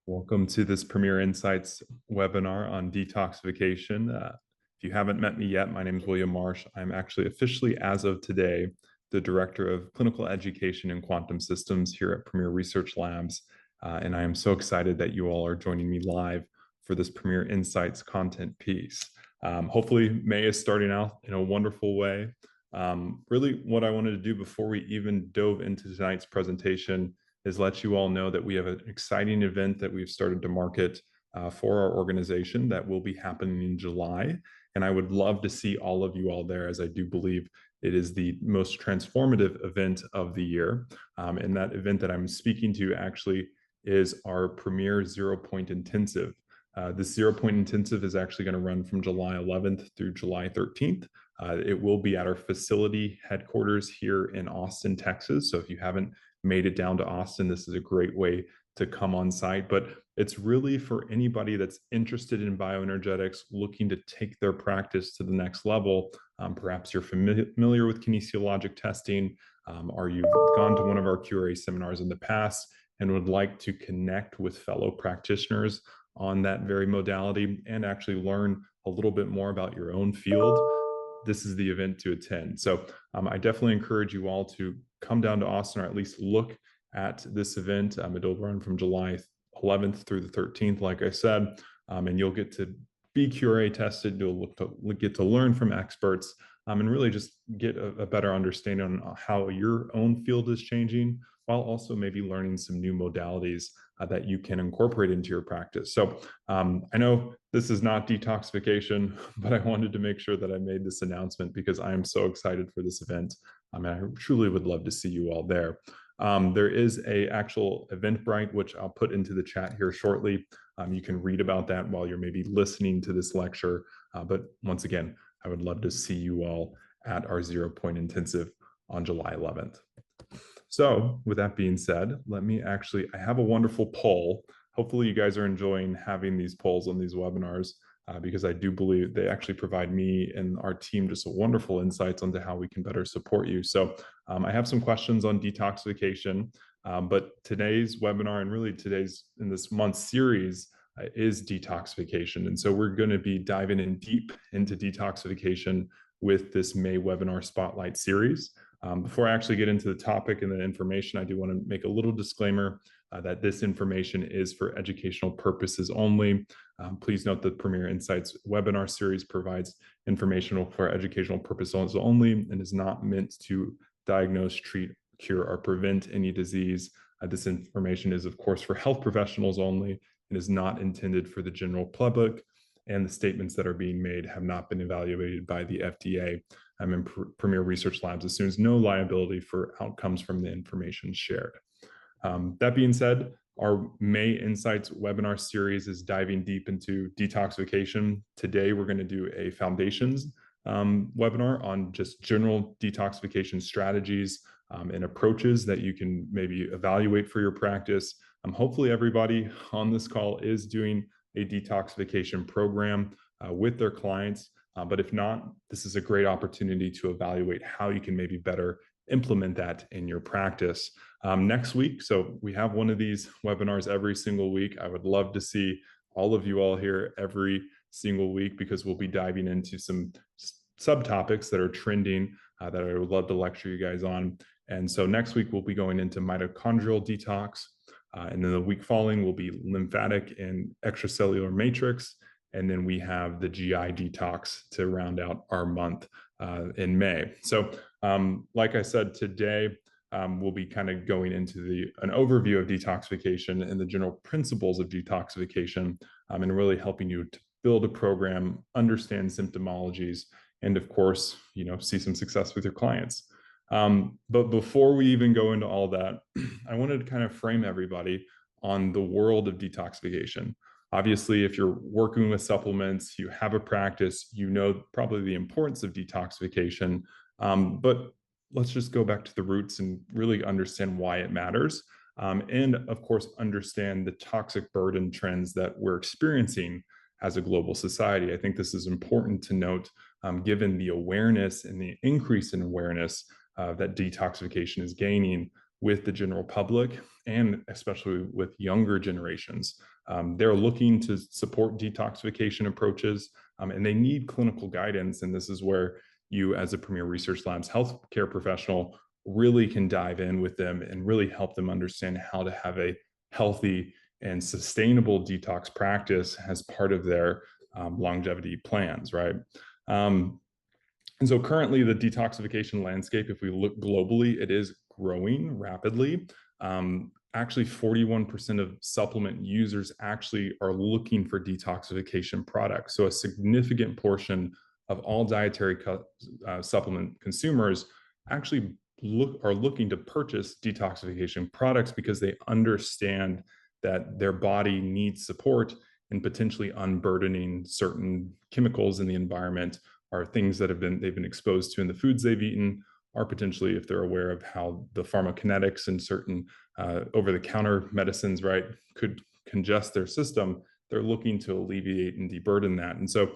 Welcome to this Premier Insights webinar on detoxification. If you haven't met me yet, my name is William Marsh. I'm actually officially, as of today, the Director of Clinical Education and Quantum Systems here at Premier Research Labs. And I am so excited that you all are joining me live for this Premier Insights content piece. Hopefully, May is starting out in a wonderful way. Really, what I wanted to do before we even dove into tonight's presentation is let you all know that we have an exciting event that we've started to market for our organization that will be happening in July. And I would love to see all of you all there, as I do believe it is the most transformative event of the year. And that event that I'm speaking to actually is our Premier 0 Point Intensive. This 0 Point Intensive is actually going to run from July 11th through July 13th. It will be at our facility headquarters here in Austin, Texas. So if you haven't made it down to Austin, this is a great way to come on site. But it's really for anybody that's interested in bioenergetics, looking to take their practice to the next level. Perhaps you're familiar with kinesiologic testing, or you've gone to one of our QRA seminars in the past and would like to connect with fellow practitioners on that very modality and actually learn a little bit more about your own field. This is the event to attend. So I definitely encourage you all to come down to Austin, or at least look at this event. It'll run from July 11th through the 13th, like I said, and you'll get to be QRA tested. You'll get to learn from experts and really just get a better understanding on how your own field is changing, while also maybe learning some new modalities that you can incorporate into your practice. So I know this is not detoxification, but I wanted to make sure that I made this announcement because I am so excited for this event. I truly would love to see you all there. There is a actual Eventbrite, which I'll put into the chat here shortly. You can read about that while you're maybe listening to this lecture. But once again, I would love to see you all at our 0 Point Intensive on July 11th. So with that being said, I have a wonderful poll. Hopefully you guys are enjoying having these polls on these webinars because I do believe they actually provide me and our team just wonderful insights onto how we can better support you. So I have some questions on detoxification, but today's webinar and really in this month's series is detoxification. And so we're going to be diving in deep into detoxification with this May webinar spotlight series. Before I actually get into the topic and the information, I do want to make a little disclaimer that this information is for educational purposes only. Please note that Premier Insights webinar series provides information for educational purposes only and is not meant to diagnose, treat, cure, or prevent any disease. This information is, of course, for health professionals only and is not intended for the general public. And the statements that are being made have not been evaluated by the FDA. And Premier Research Labs assumes no liability for outcomes from the information shared. That being said, our May Insights webinar series is diving deep into detoxification. Today, we're going to do a foundations webinar on just general detoxification strategies and approaches that you can maybe evaluate for your practice. Hopefully, everybody on this call is doing a detoxification program with their clients. But if not, this is a great opportunity to evaluate how you can maybe better implement that in your practice. Next week, so we have one of these webinars every single week. I would love to see all of you all here every single week because we'll be diving into some subtopics that are trending that I would love to lecture you guys on. And so next week, we'll be going into mitochondrial detox. And then the week following will be lymphatic and extracellular matrix. And then we have the GI detox to round out our month in May. So like I said, today we'll be kind of going into an overview of detoxification and the general principles of detoxification and really helping you to build a program, understand symptomologies, and of course, see some success with your clients. But before we even go into all that, I wanted to kind of frame everybody on the world of detoxification. Obviously, if you're working with supplements, you have a practice, probably the importance of detoxification. But let's just go back to the roots and really understand why it matters. And of course, understand the toxic burden trends that we're experiencing as a global society. I think this is important to note, given the awareness and the increase in awareness that detoxification is gaining with the general public and especially with younger generations. They're looking to support detoxification approaches, and they need clinical guidance. And this is where you, as a Premier Research Labs healthcare professional, really can dive in with them and really help them understand how to have a healthy and sustainable detox practice as part of their longevity plans, right? And so currently the detoxification landscape, if we look globally, it is growing rapidly. Actually, 41% of supplement users actually are looking for detoxification products. So a significant portion of all dietary supplement consumers actually are looking to purchase detoxification products because they understand that their body needs support in potentially unburdening certain chemicals in the environment, are things that they've been exposed to in the foods they've eaten, or potentially if they're aware of how the pharmacokinetics and certain over-the-counter medicines, right, could congest their system, they're looking to alleviate and deburden that. And so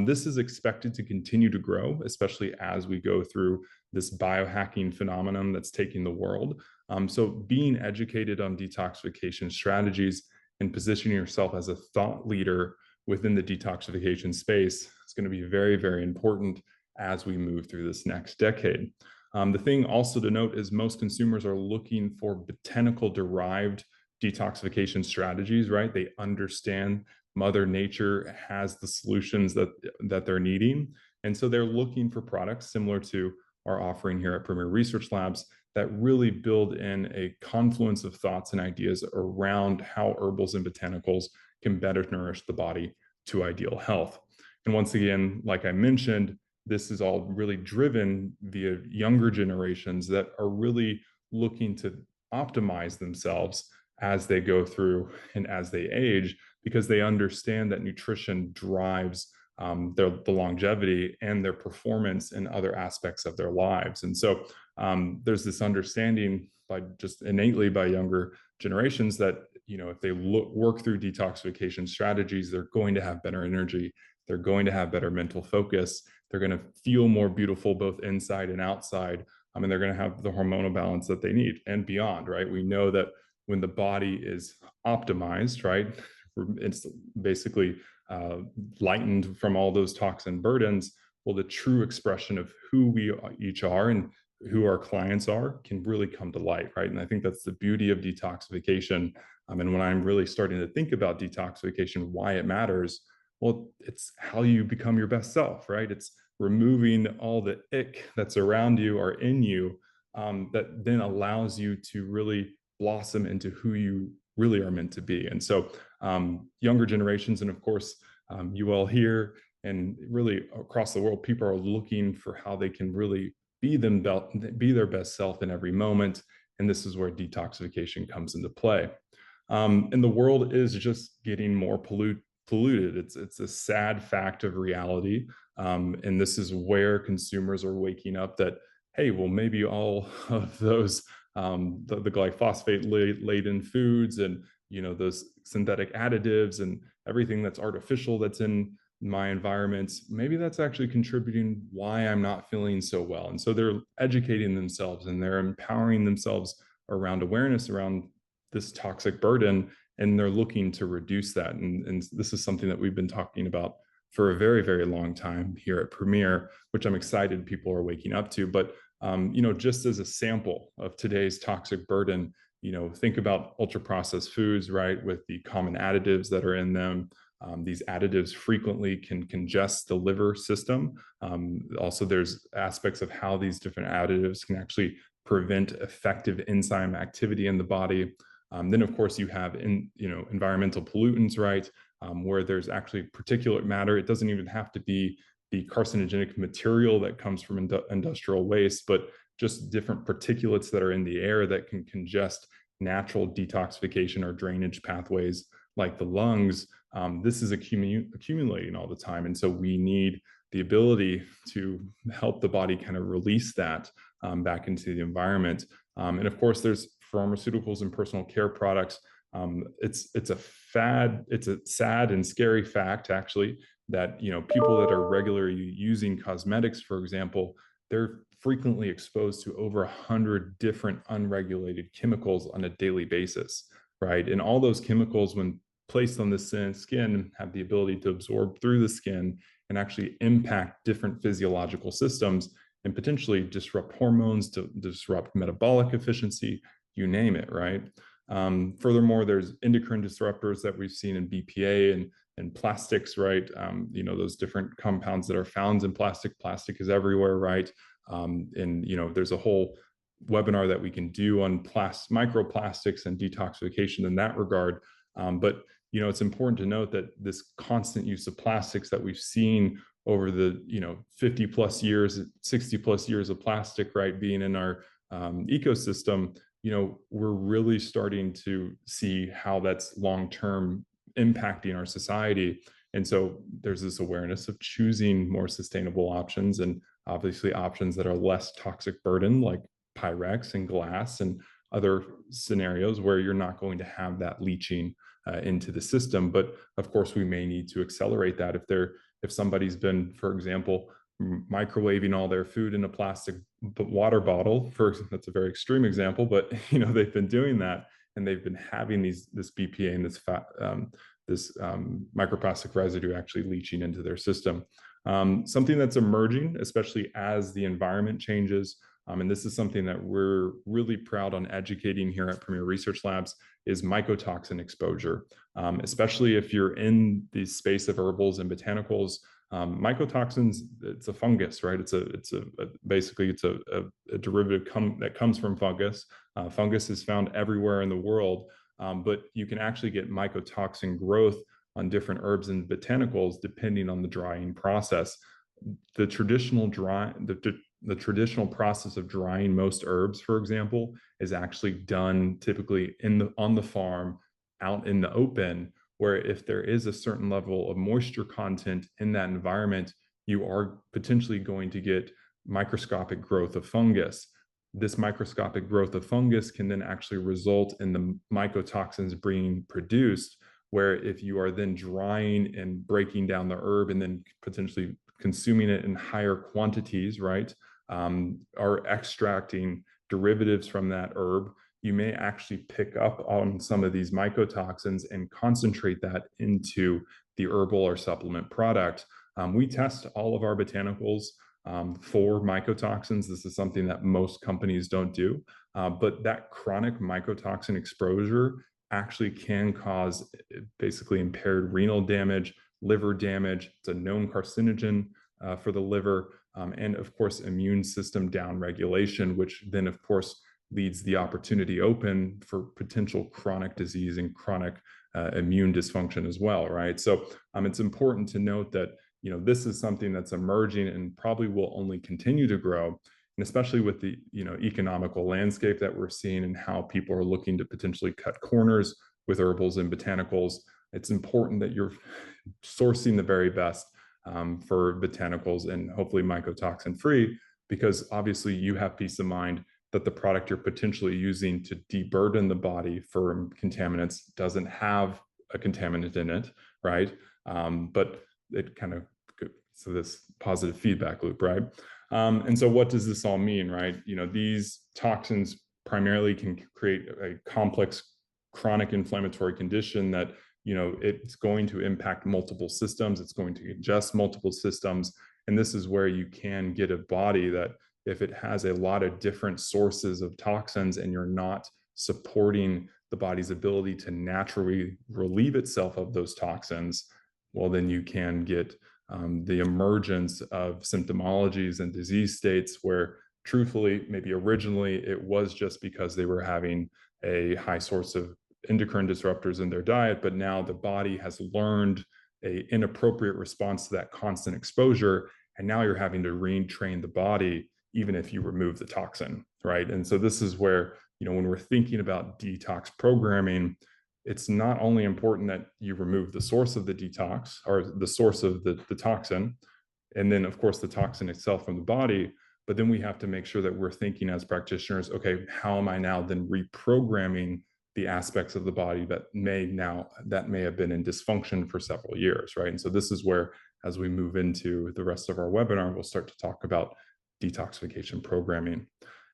this is expected to continue to grow, especially as we go through this biohacking phenomenon that's taking the world. So being educated on detoxification strategies and positioning yourself as a thought leader within the detoxification space is going to be very, very important as we move through this next decade. The thing also to note is most consumers are looking for botanical-derived detoxification strategies, right? They understand Mother Nature has the solutions that they're needing. And so they're looking for products similar to our offering here at Premier Research Labs that really build in a confluence of thoughts and ideas around how herbals and botanicals can better nourish the body to ideal health. And once again, like I mentioned, this is all really driven via younger generations that are really looking to optimize themselves as they go through and as they age, because they understand that nutrition drives the longevity and their performance in other aspects of their lives. And so there's this understanding by just innately by younger generations that, you know, if they work through detoxification strategies, they're going to have better energy. They're going to have better mental focus. They're going to feel more beautiful both inside and outside. And they're going to have the hormonal balance that they need and beyond, right? We know that when the body is optimized, right, it's basically lightened from all those toxin burdens. Well, the true expression of who we each are and who our clients are can really come to light, right? And I think that's the beauty of detoxification. And when I'm really starting to think about detoxification, why it matters, well, it's how you become your best self, right? It's removing all the ick that's around you or in you that then allows you to really blossom into who you really are meant to be. And so younger generations, and of course, you all here and really across the world, people are looking for how they can really be their best self in every moment. And this is where detoxification comes into play. And the world is just getting more polluted. It's a sad fact of reality. And this is where consumers are waking up that, hey, well, maybe all of those the glyphosate laden foods and, you know, those synthetic additives and everything that's artificial that's in my environment, maybe that's actually contributing why I'm not feeling so well. And so they're educating themselves and they're empowering themselves around awareness around this toxic burden, and they're looking to reduce that. And this is something that we've been talking about for a very, very long time here at Premier, which I'm excited people are waking up to. But you know, just as a sample of today's toxic burden, you know, think about ultra processed foods, right, with the common additives that are in them. These additives frequently can congest the liver system. Also, there's aspects of how these different additives can actually prevent effective enzyme activity in the body. Then, of course, you have environmental pollutants, right, where there's actually particulate matter. It doesn't even have to be the carcinogenic material that comes from industrial waste, but just different particulates that are in the air that can congest natural detoxification or drainage pathways like the lungs. This is accumulating all the time. And so we need the ability to help the body kind of release that back into the environment. And of course, there's pharmaceuticals and personal care products. It's a sad and scary fact, actually, that, you know, people that are regularly using cosmetics, for example, they're frequently exposed to over 100 different unregulated chemicals on a daily basis, right? And all those chemicals, when placed on the skin, have the ability to absorb through the skin and actually impact different physiological systems and potentially disrupt hormones, to disrupt metabolic efficiency, you name it, right? Furthermore, there's endocrine disruptors that we've seen in BPA and plastics, right? Those different compounds that are found in plastic. Plastic is everywhere, right? And there's a whole webinar that we can do on microplastics and detoxification in that regard. But it's important to note that this constant use of plastics that we've seen over the 50 plus years, 60 plus years of plastic, right, being in our ecosystem, we're really starting to see how that's long-term impacting our society. And so there's this awareness of choosing more sustainable options, and obviously options that are less toxic burden, like Pyrex and glass and other scenarios where you're not going to have that leaching into the system. But of course, we may need to accelerate that if somebody's been, for example, microwaving all their food in a plastic water bottle. That's a very extreme example, but they've been doing that, and they've been having this BPA and this microplastic residue actually leaching into their system. Something that's emerging, especially as the environment changes, and this is something that we're really proud on educating here at Premier Research Labs, is mycotoxin exposure. Especially if you're in the space of herbals and botanicals. Mycotoxins, it's a fungus, right? Basically a derivative that comes from fungus. Fungus is found everywhere in the world, but you can actually get mycotoxin growth on different herbs and botanicals depending on the drying process. The traditional process of drying most herbs, for example, is actually done typically on the farm, out in the open, where if there is a certain level of moisture content in that environment, you are potentially going to get microscopic growth of fungus. This microscopic growth of fungus can then actually result in the mycotoxins being produced, where if you are then drying and breaking down the herb and then potentially consuming it in higher quantities, right, are extracting derivatives from that herb, you may actually pick up on some of these mycotoxins and concentrate that into the herbal or supplement product. We test all of our botanicals for mycotoxins. This is something that most companies don't do, but that chronic mycotoxin exposure actually can cause basically impaired renal damage, liver damage. It's a known carcinogen for the liver, and of course, immune system downregulation, which then of course leads the opportunity open for potential chronic disease and chronic immune dysfunction as well, right? So it's important to note that this is something that's emerging and probably will only continue to grow, and especially with the economical landscape that we're seeing and how people are looking to potentially cut corners with herbals and botanicals. It's important that you're sourcing the very best for botanicals and hopefully mycotoxin free, because obviously you have peace of mind that the product you're potentially using to deburden the body from contaminants doesn't have a contaminant in it, right? But it kind of, so this positive feedback loop, right? And so what does this all mean, right? These toxins primarily can create a complex chronic inflammatory condition that it's going to impact multiple systems. It's going to ingest multiple systems. And this is where you can get a body that, if it has a lot of different sources of toxins and you're not supporting the body's ability to naturally relieve itself of those toxins, well, then you can get the emergence of symptomologies and disease states where, truthfully, maybe originally it was just because they were having a high source of endocrine disruptors in their diet, but now the body has learned an inappropriate response to that constant exposure, and now you're having to retrain the body even if you remove the toxin, right? And so this is where, when we're thinking about detox programming, it's not only important that you remove the source of the detox or the source of the toxin, and then of course the toxin itself from the body, but then we have to make sure that we're thinking as practitioners, okay, how am I now then reprogramming the aspects of the body that may have been in dysfunction for several years, right? And so this is where, as we move into the rest of our webinar, we'll start to talk about detoxification programming.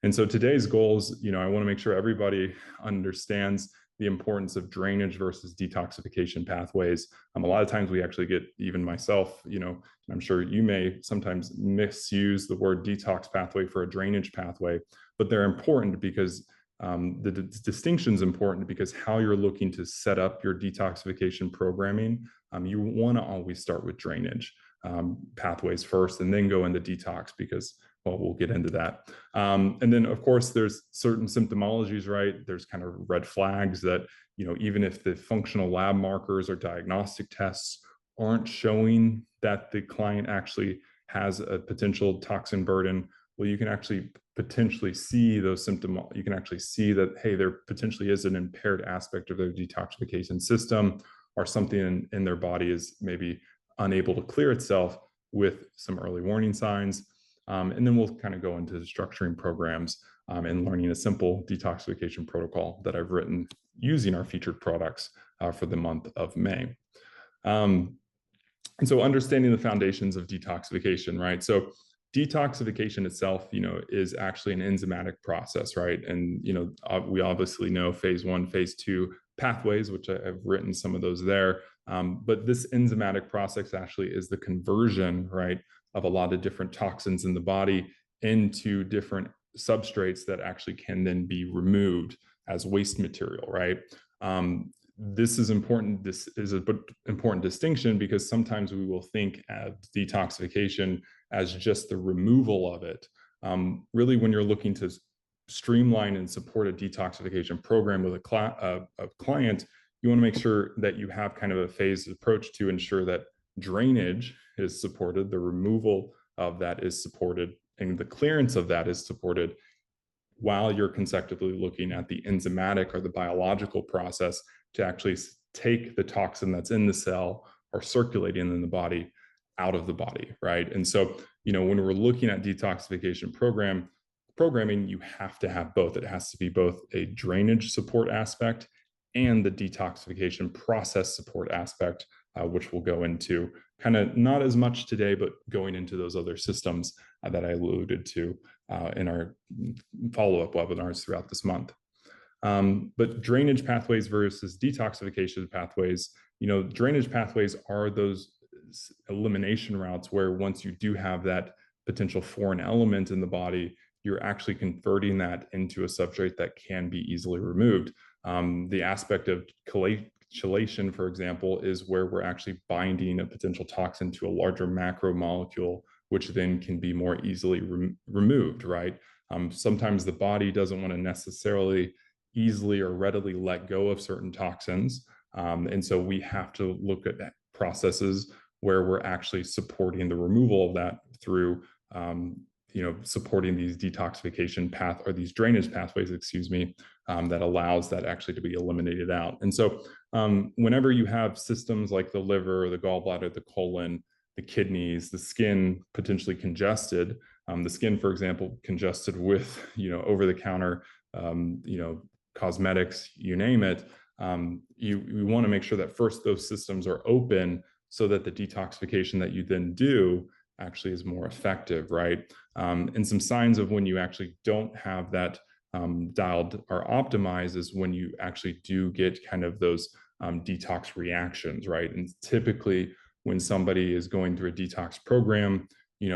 And so today's goals, I want to make sure everybody understands the importance of drainage versus detoxification pathways. A lot of times we actually get, even myself, I'm sure you may sometimes misuse the word detox pathway for a drainage pathway, but they're important because the distinction is important because how you're looking to set up your detoxification programming, you want to always start with drainage pathways first and then go into detox because, well, we'll get into that. And then, of course, there's certain symptomologies, right? There's kind of red flags that, even if the functional lab markers or diagnostic tests aren't showing that the client actually has a potential toxin burden, well, you can actually potentially see those symptoms. You can actually see that, hey, there potentially is an impaired aspect of their detoxification system, or something in their body is maybe unable to clear itself with some early warning signs. And then we'll kind of go into structuring programs and learning a simple detoxification protocol that I've written using our featured products for the month of May. And so understanding the foundations of detoxification, right? So detoxification itself, is actually an enzymatic process, right? And, we obviously know phase 1, phase 2 pathways, which I've written some of those there. But this enzymatic process actually is the conversion, right, of a lot of different toxins in the body into different substrates that actually can then be removed as waste material, right? This is important. This is an important distinction because sometimes we will think of detoxification as just the removal of it. Really, when you're looking to streamline and support a detoxification program with a client, you want to make sure that you have kind of a phased approach to ensure that drainage is supported, the removal of that is supported, and the clearance of that is supported, while you're consecutively looking at the enzymatic or the biological process to actually take the toxin that's in the cell or circulating in the body out of the body, right? And so, when we're looking at detoxification programming, you have to have both. It has to be both a drainage support aspect and the detoxification process support aspect, which we'll go into kind of not as much today, but going into those other systems that I alluded to in our follow-up webinars throughout this month. But drainage pathways versus detoxification pathways, drainage pathways are those elimination routes where once you do have that potential foreign element in the body, you're actually converting that into a substrate that can be easily removed. The aspect of chelation, for example, is where we're actually binding a potential toxin to a larger macromolecule, which then can be more easily removed, right? Sometimes the body doesn't want to necessarily easily or readily let go of certain toxins. And so we have to look at processes where we're actually supporting the removal of that through supporting these detoxification or these drainage pathways, that allows that actually to be eliminated out. And so whenever you have systems like the liver, the gallbladder, the colon, the kidneys, the skin potentially congested, the skin, for example, congested with, over-the-counter, cosmetics, you name it, you want to make sure that first those systems are open so that the detoxification that you then do actually is more effective, right? And some signs of when you actually don't have that dialed or optimized is when you actually do get kind of those detox reactions, right? And typically when somebody is going through a detox program,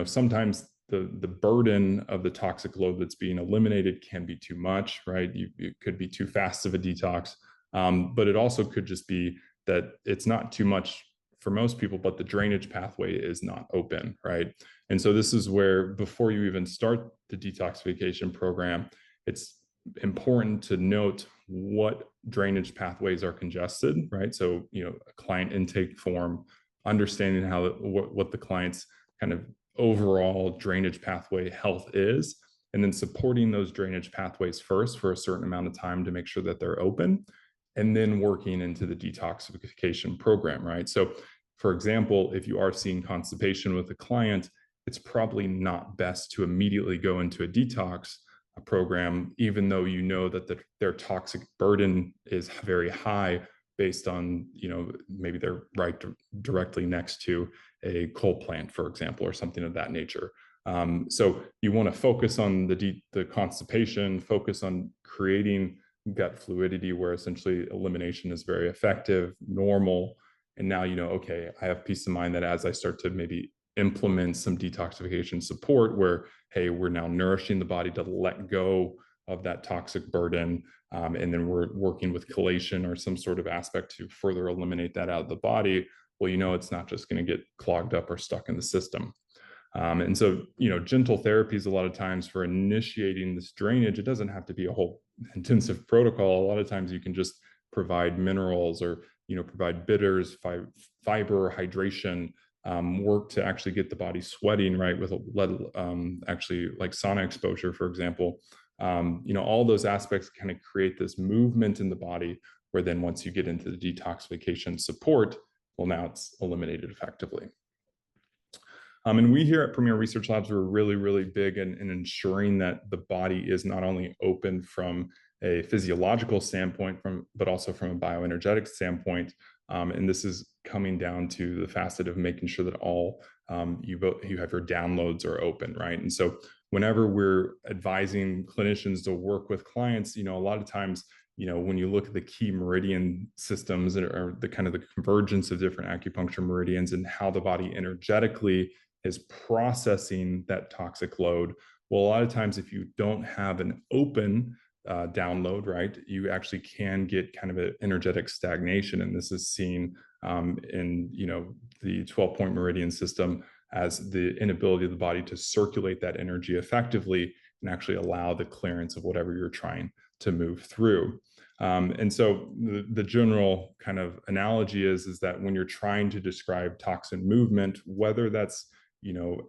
sometimes the burden of the toxic load that's being eliminated can be too much, right? It could be too fast of a detox, but it also could just be that it's not too much for most people, but the drainage pathway is not open, right? And so this is where, before you even start the detoxification program, it's important to note what drainage pathways are congested, right? So, a client intake form, understanding what the client's kind of overall drainage pathway health is, and then supporting those drainage pathways first for a certain amount of time to make sure that they're open, and then working into the detoxification program, right? So, for example, if you are seeing constipation with a client, it's probably not best to immediately go into a detox program, even though you know that their toxic burden is very high based on, maybe they're right directly next to a coal plant, for example, or something of that nature. So you want to focus on the constipation, focus on creating gut fluidity, where essentially elimination is very effective, normal. And now, okay, I have peace of mind that as I start to maybe implement some detoxification support where, hey, we're now nourishing the body to let go of that toxic burden. And then we're working with chelation or some sort of aspect to further eliminate that out of the body. Well, it's not just going to get clogged up or stuck in the system. And so, gentle therapies a lot of times for initiating this drainage, it doesn't have to be a whole intensive protocol. A lot of times you can just provide minerals or, provide bitters, fiber, hydration, work to actually get the body sweating, right? With actually like sauna exposure, for example. All those aspects kind of create this movement in the body where then once you get into the detoxification support, well, now it's eliminated effectively. And we here at Premier Research Labs, we're really, really big in ensuring that the body is not only open from a physiological standpoint, but also from a bioenergetic standpoint. And this is coming down to the facet of making sure that all you have your downloads are open, right? And so whenever we're advising clinicians to work with clients, a lot of times, when you look at the key meridian systems or the kind of the convergence of different acupuncture meridians and how the body energetically is processing that toxic load. Well, a lot of times if you don't have an open download, right, you actually can get kind of an energetic stagnation. And this is seen in, the 12-point meridian system as the inability of the body to circulate that energy effectively and actually allow the clearance of whatever you're trying to move through. And so the general kind of analogy is that when you're trying to describe toxin movement, whether that's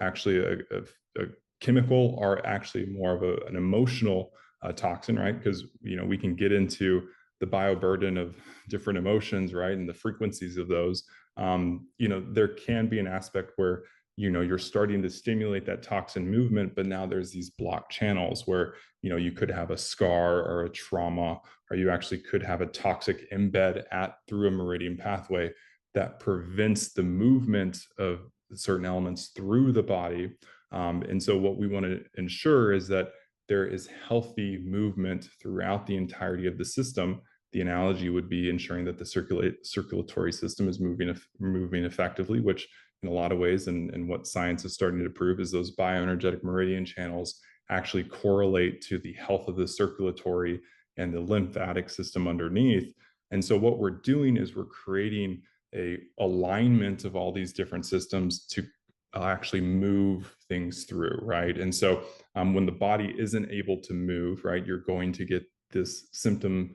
actually a chemical or actually more of an emotional toxin, right? Because we can get into the bioburden of different emotions, right, and the frequencies of those. There can be an aspect where you're starting to stimulate that toxin movement, but now there's these blocked channels where you could have a scar or a trauma, or you actually could have a toxic embed through a meridian pathway that prevents the movement of certain elements through the body. And so what we want to ensure is that there is healthy movement throughout the entirety of the system. The analogy would be ensuring that the circulatory system is moving effectively, which in a lot of ways, and what science is starting to prove, is those bioenergetic meridian channels actually correlate to the health of the circulatory and the lymphatic system underneath. And so what we're doing is we're creating a alignment of all these different systems to actually move things through, right? And so when the body isn't able to move, right, you're going to get this symptom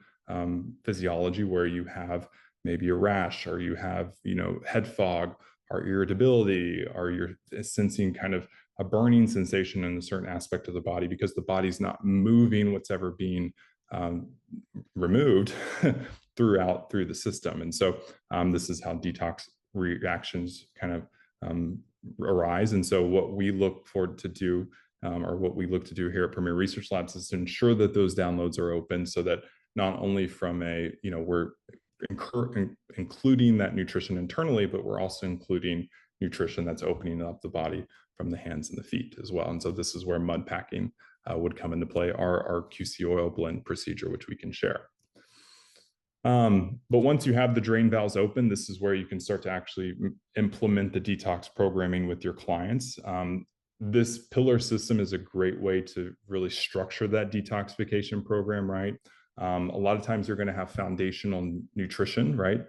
physiology where you have maybe a rash, or you have, head fog, or irritability, or you're sensing kind of a burning sensation in a certain aspect of the body because the body's not moving what's ever being removed through the system. And so this is how detox reactions kind of arise. And so what we look forward to do, or what we look to do here at Premier Research Labs, is to ensure that those downloads are open, so that not only from we're including that nutrition internally, but we're also including nutrition that's opening up the body from the hands and the feet as well. And so this is where mud packing would come into play, our QC oil blend procedure, which we can share. But once you have the drain valves open, this is where you can start to actually implement the detox programming with your clients. This pillar system is a great way to really structure that detoxification program, right? A lot of times you're going to have foundational nutrition, right?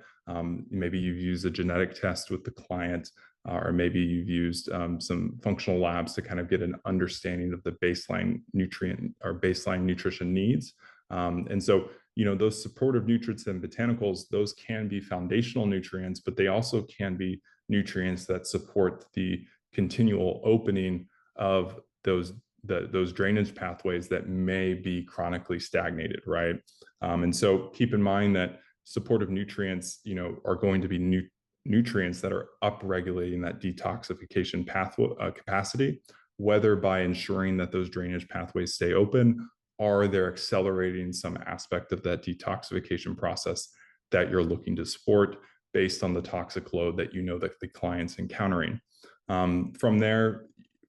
Maybe you've used a genetic test with the client, or maybe you've used some functional labs to kind of get an understanding of the baseline nutrient or baseline nutrition needs. And so, those supportive nutrients and botanicals, those can be foundational nutrients, but they also can be nutrients that support the continual opening of those drainage pathways that may be chronically stagnated, right? And so keep in mind that supportive nutrients, are going to be nutrients that are upregulating that detoxification pathway capacity, whether by ensuring that those drainage pathways stay open, or they're accelerating some aspect of that detoxification process that you're looking to support based on the toxic load that that the client's encountering. From there,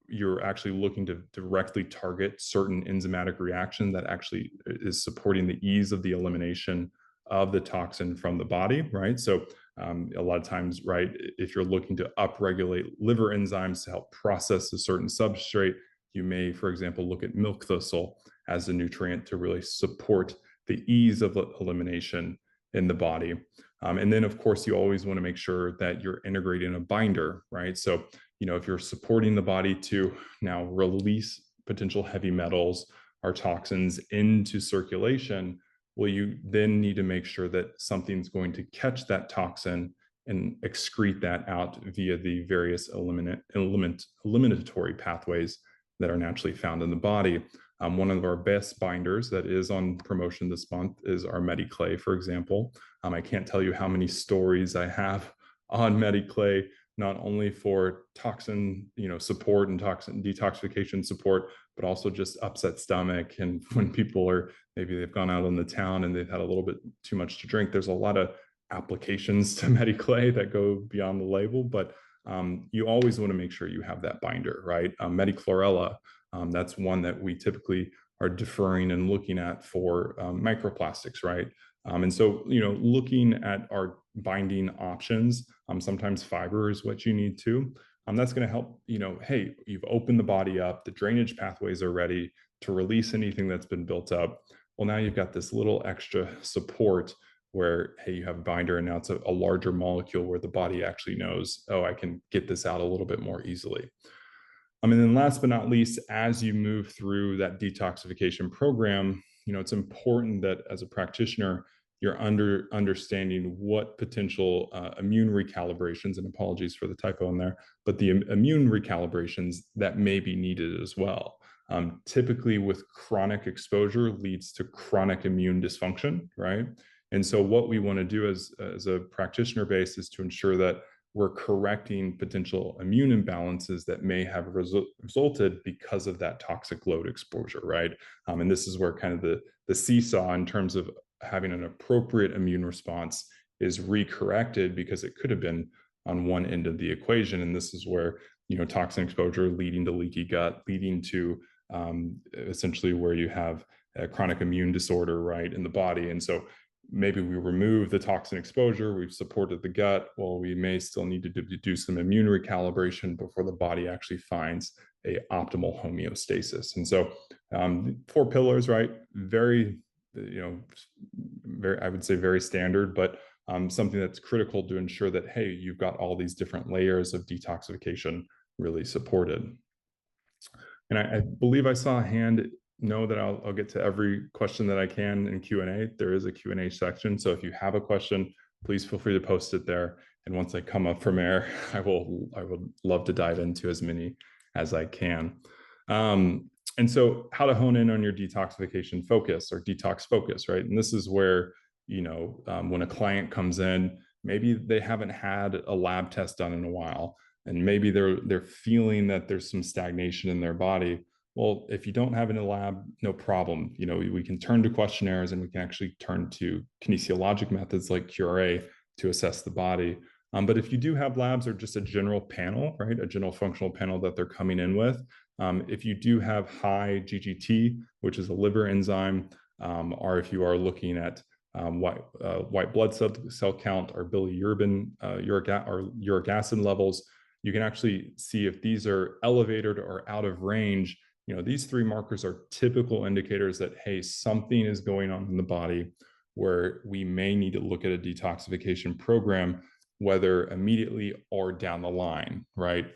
you're actually looking to directly target certain enzymatic reaction that actually is supporting the ease of the elimination of the toxin from the body, right? So a lot of times, right, if you're looking to upregulate liver enzymes to help process a certain substrate, you may, for example, look at milk thistle as a nutrient to really support the ease of elimination in the body. And then, of course, you always want to make sure that you're integrating a binder, right? So, if you're supporting the body to now release potential heavy metals or toxins into circulation, well, you then need to make sure that something's going to catch that toxin and excrete that out via the various eliminatory pathways that are naturally found in the body. One of our best binders that is on promotion this month is our MediClay, for example. I can't tell you how many stories I have on MediClay, not only for toxin, support and toxin detoxification support, but also just upset stomach. And when people are, maybe they've gone out on the town and they've had a little bit too much to drink, there's a lot of applications to MediClay that go beyond the label, but you always want to make sure you have that binder, right? Medichlorella, that's one that we typically are deferring and looking at for microplastics, right? And so, looking at our binding options, sometimes fiber is what you need to. That's going to help, hey, you've opened the body up, the drainage pathways are ready to release anything that's been built up. Well, now you've got this little extra support where, hey, you have a binder and now it's a larger molecule where the body actually knows, oh, I can get this out a little bit more easily. And then last but not least, as you move through that detoxification program, it's important that as a practitioner, you're understanding what potential immune recalibrations, and apologies for the typo in there, but the immune recalibrations that may be needed as well. Typically with chronic exposure leads to chronic immune dysfunction, right? And so what we want to do as a practitioner base is to ensure that we're correcting potential immune imbalances that may have resulted because of that toxic load exposure, right? And this is where kind of the seesaw in terms of having an appropriate immune response is recorrected because it could have been on one end of the equation. And this is where, toxin exposure leading to leaky gut, leading to essentially where you have a chronic immune disorder, right, in the body. And so maybe we remove the toxin exposure, we've supported the gut, well, we may still need to do some immune recalibration before the body actually finds a optimal homeostasis. And so 4 pillars, right? Very, I would say very standard, but something that's critical to ensure that, hey, you've got all these different layers of detoxification really supported. And I believe I saw a hand. Know that I'll get to every question that I can in Q&A. There is a Q&A section. So if you have a question, please feel free to post it there. And once I come up from air, I would love to dive into as many as I can. And so how to hone in on your detoxification focus or detox focus, right? And this is where, when a client comes in, maybe they haven't had a lab test done in a while, and maybe they're feeling that there's some stagnation in their body. Well, if you don't have it in a lab, no problem. We can turn to questionnaires and we can actually turn to kinesiologic methods like QRA to assess the body. But if you do have labs or just a general panel, right, a general functional panel that they're coming in with, if you do have high GGT, which is a liver enzyme, or if you are looking at white blood cell count or bilirubin, uric acid levels, you can actually see if these are elevated or out of range. These 3 markers are typical indicators that, hey, something is going on in the body where we may need to look at a detoxification program, whether immediately or down the line, right?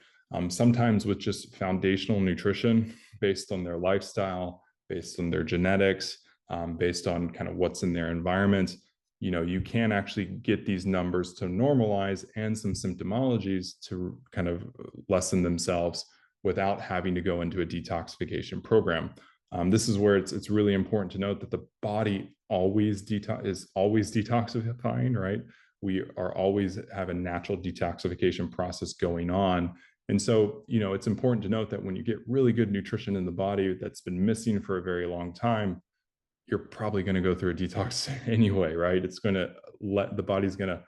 Sometimes with just foundational nutrition based on their lifestyle, based on their genetics, based on kind of what's in their environment, you can actually get these numbers to normalize and some symptomologies to kind of lessen themselves without having to go into a detoxification program. This is where it's really important to note that the body is always detoxifying, right? We are always have a natural detoxification process going on. And so, it's important to note that when you get really good nutrition in the body that's been missing for a very long time, you're probably going to go through a detox anyway, right? It's going to the body's going to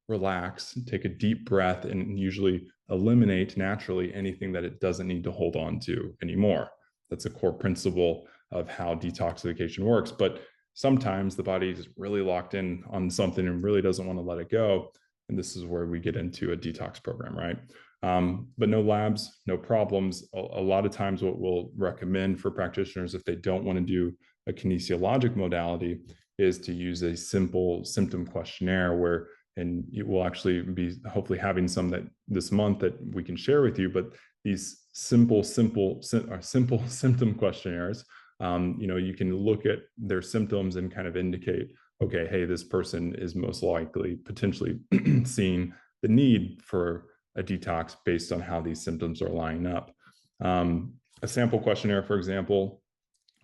relax, take a deep breath, and usually eliminate naturally anything that it doesn't need to hold on to anymore. That's a core principle of how detoxification works. But sometimes the body is really locked in on something and really doesn't want to let it go. And this is where we get into a detox program, right? But no labs, no problems. A lot of times what we'll recommend for practitioners, if they don't want to do a kinesiologic modality, is to use a simple symptom questionnaire where, and you will actually be hopefully having some that this month that we can share with you, but these simple symptom questionnaires, you can look at their symptoms and kind of indicate, okay, hey, this person is most likely potentially seeing the need for a detox based on how these symptoms are lining up. A sample questionnaire, for example,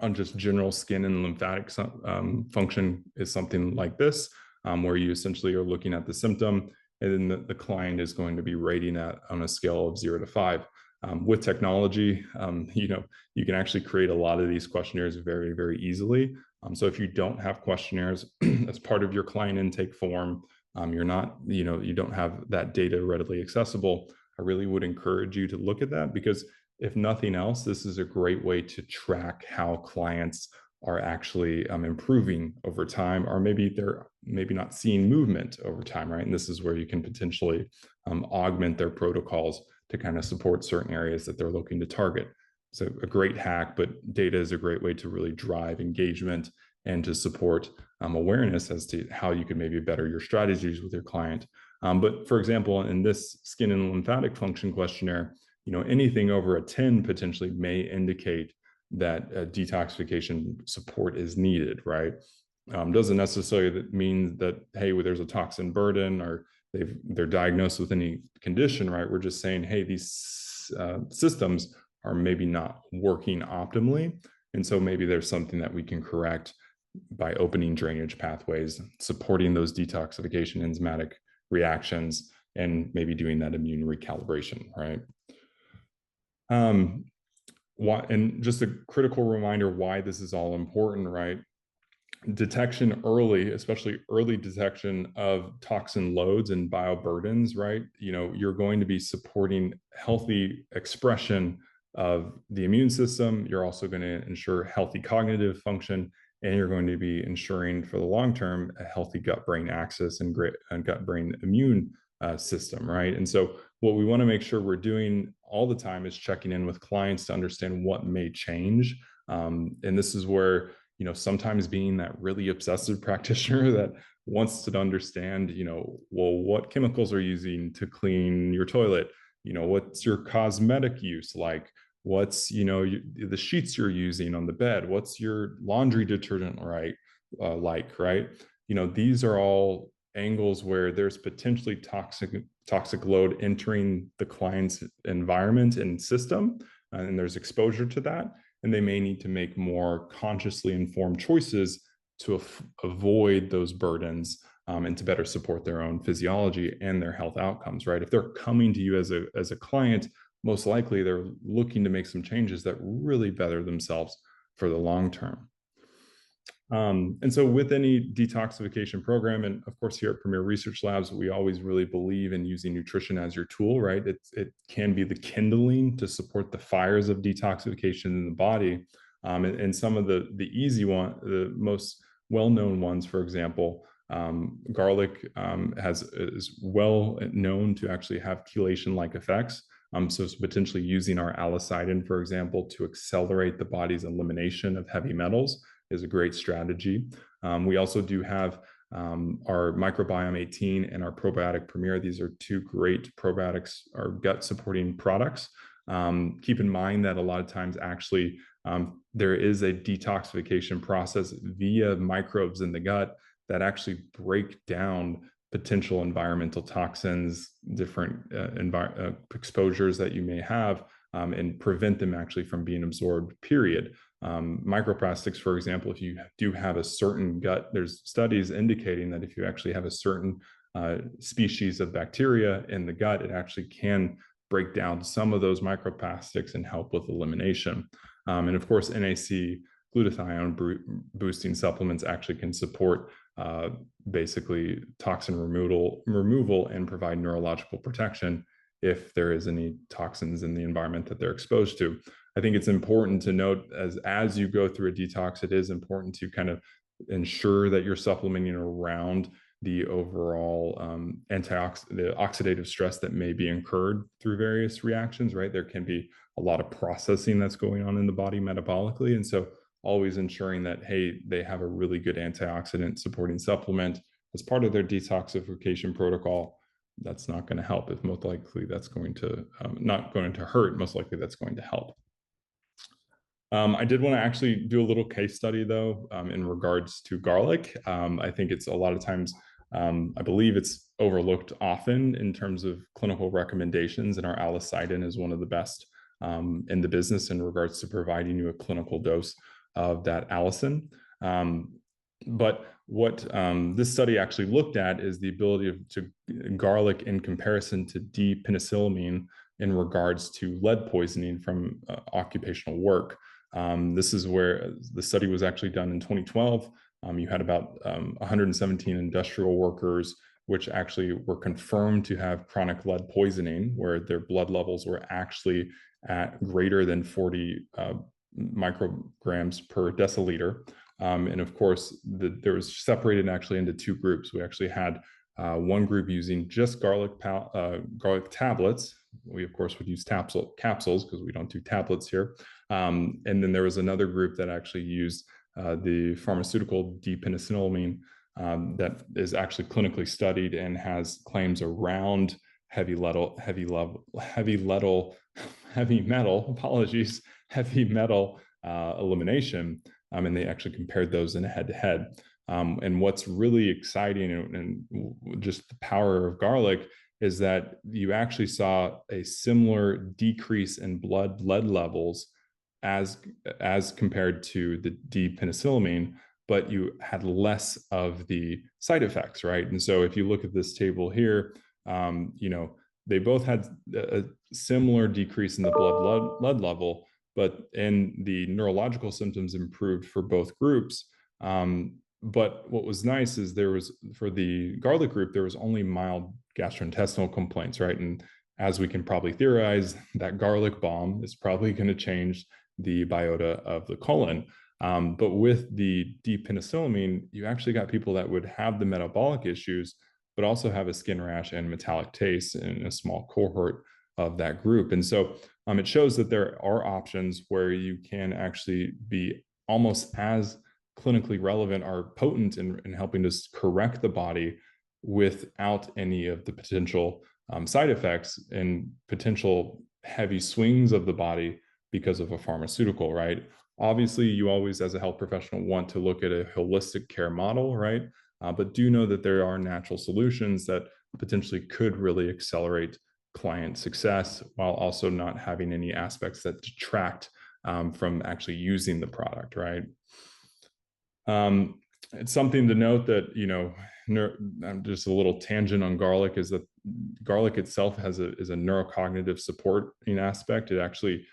on just general skin and lymphatic function is something like this, where you essentially are looking at the symptom, and then the client is going to be rating that on a scale of 0 to 5. With technology, you can actually create a lot of these questionnaires very, very easily. So if you don't have questionnaires as part of your client intake form, you're not, you don't have that data readily accessible, I really would encourage you to look at that, because if nothing else, this is a great way to track how clients are actually improving over time, or maybe they're not seeing movement over time, right? And this is where you can potentially augment their protocols to kind of support certain areas that they're looking to target. So a great hack, but data is a great way to really drive engagement and to support awareness as to how you can maybe better your strategies with your client. But for example, in this skin and lymphatic function questionnaire, anything over a 10 potentially may indicate that detoxification support is needed, right? Doesn't necessarily mean that, hey, well, there's a toxin burden or they're diagnosed with any condition, right? We're just saying, hey, these systems are maybe not working optimally. And so maybe there's something that we can correct by opening drainage pathways, supporting those detoxification enzymatic reactions, and maybe doing that immune recalibration, right? And just a critical reminder why this is all important, right? Detection early, especially early detection of toxin loads and bioburdens, right? You're going to be supporting healthy expression of the immune system. You're also going to ensure healthy cognitive function, and you're going to be ensuring for the long term a healthy gut-brain axis and gut-brain immune system, right? And so what we want to make sure we're doing all the time is checking in with clients to understand what may change. And this is where, sometimes being that really obsessive practitioner that wants to understand, well, what chemicals are you using to clean your toilet? What's your cosmetic use like? What's, the sheets you're using on the bed? What's your laundry detergent, right? Right? These are all angles where there's potentially toxic load entering the client's environment and system, and there's exposure to that, and they may need to make more consciously informed choices to avoid those burdens, and to better support their own physiology and their health outcomes, right? If they're coming to you as a client, most likely they're looking to make some changes that really better themselves for the long term. And so with any detoxification program, and of course here at Premier Research Labs, we always really believe in using nutrition as your tool, right? It can be the kindling to support the fires of detoxification in the body. And some of the easy one, the most well-known ones, for example, garlic is well known to actually have chelation-like effects. So it's potentially using our allicin, for example, to accelerate the body's elimination of heavy metals is a great strategy. We also do have our microbiome 18 and our probiotic Premier. These are two great probiotics, or gut supporting products. Keep in mind that a lot of times actually there is a detoxification process via microbes in the gut that actually break down potential environmental toxins, different exposures that you may have, and prevent them actually from being absorbed, period. Microplastics, for example, if you do have a certain gut, there's studies indicating that if you actually have a certain species of bacteria in the gut, it actually can break down some of those microplastics and help with elimination. And of course, NAC glutathione boosting supplements actually can support basically toxin removal and provide neurological protection if there is any toxins in the environment that they're exposed to. I think it's important to note as you go through a detox, it is important to kind of ensure that you're supplementing around the overall the oxidative stress that may be incurred through various reactions, right? There can be a lot of processing that's going on in the body metabolically. And so always ensuring that, hey, they have a really good antioxidant supporting supplement as part of their detoxification protocol. That's not going to help. If most likely that's going to not going to hurt, most likely that's going to help. I did want to actually do a little case study though in regards to garlic. I think it's a lot of times, I believe it's overlooked often in terms of clinical recommendations, and our alicidin is one of the best in the business in regards to providing you a clinical dose of that allicin. But what this study actually looked at is the ability to garlic in comparison to D-penicillamine in regards to lead poisoning from occupational work. This is where the study was actually done in 2012. You had about 117 industrial workers, which actually were confirmed to have chronic lead poisoning, where their blood levels were actually at greater than 40 micrograms per deciliter. And of course, there was separated actually into two groups. We actually had one group using just garlic tablets. We, of course, would use capsules because we don't do tablets here. And then there was another group that actually used the pharmaceutical D-penicillamine that is actually clinically studied and has claims around heavy metal elimination. And they actually compared those in a head-to-head. And what's really exciting and just the power of garlic is that you actually saw a similar decrease in blood lead levels as compared to the D-penicillamine, but you had less of the side effects, right? And so if you look at this table here, they both had a similar decrease in the blood lead level, but in the neurological symptoms improved for both groups. But what was nice is for the garlic group, there was only mild gastrointestinal complaints, right? And as we can probably theorize, that garlic bomb is probably going to change the biota of the colon. But with the D-penicillamine, you actually got people that would have the metabolic issues, but also have a skin rash and metallic taste in a small cohort of that group. And so it shows that there are options where you can actually be almost as clinically relevant or potent in helping to correct the body without any of the potential side effects and potential heavy swings of the body because of a pharmaceutical, right? Obviously, you always, as a health professional, want to look at a holistic care model, right? But do know that there are natural solutions that potentially could really accelerate client success while also not having any aspects that detract from actually using the product, right? It's something to note that, just a little tangent on garlic is that garlic itself is a neurocognitive supporting aspect. It actually,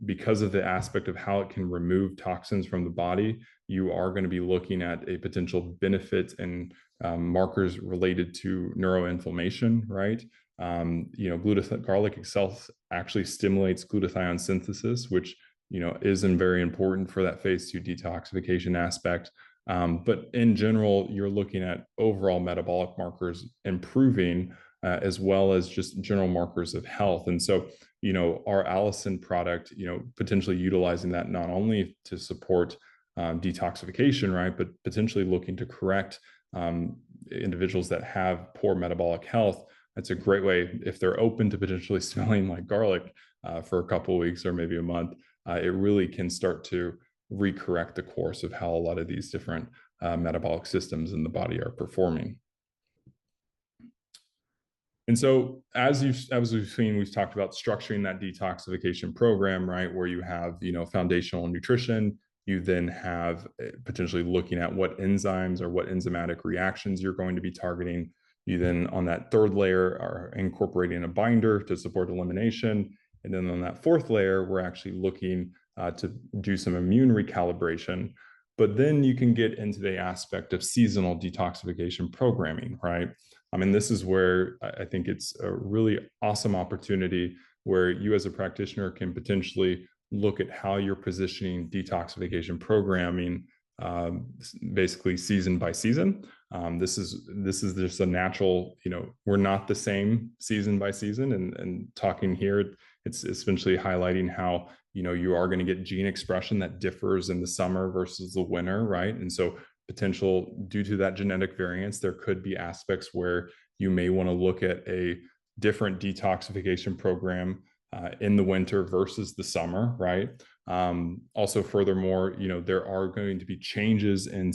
because of the aspect of how it can remove toxins from the body, you are going to be looking at a potential benefit and markers related to neuroinflammation, right? Garlic itself actually stimulates glutathione synthesis, which isn't very important for that phase 2 detoxification aspect. But in general, you're looking at overall metabolic markers improving, as well as just general markers of health. And so, our allicin product, potentially utilizing that not only to support detoxification, right, but potentially looking to correct individuals that have poor metabolic health. That's a great way, if they're open to potentially smelling like garlic for a couple of weeks or maybe a month, it really can start to recorrect the course of how a lot of these different metabolic systems in the body are performing. And so as we've seen, we've talked about structuring that detoxification program, right, where you have, foundational nutrition. You then have potentially looking at what enzymes or what enzymatic reactions you're going to be targeting. You then, on that third layer, are incorporating a binder to support elimination. And then on that fourth layer, we're actually looking to do some immune recalibration. But then you can get into the aspect of seasonal detoxification programming, right? I mean, this is where I think it's a really awesome opportunity where you as a practitioner can potentially look at how you're positioning detoxification programming, basically season by season. This is just a natural, we're not the same season by season, and talking here, it's essentially highlighting how you are going to get gene expression that differs in the summer versus the winter, right? And so potential due to that genetic variance, there could be aspects where you may want to look at a different detoxification program in the winter versus the summer, right? Also, furthermore, there are going to be changes in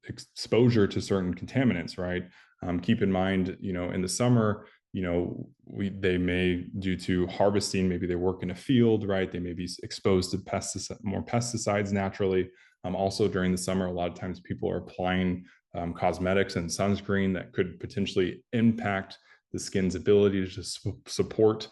exposure to certain contaminants, right? Keep in mind, in the summer, they may, due to harvesting, maybe they work in a field, right? They may be exposed to more pesticides naturally. Also during the summer, a lot of times people are applying cosmetics and sunscreen that could potentially impact the skin's ability to support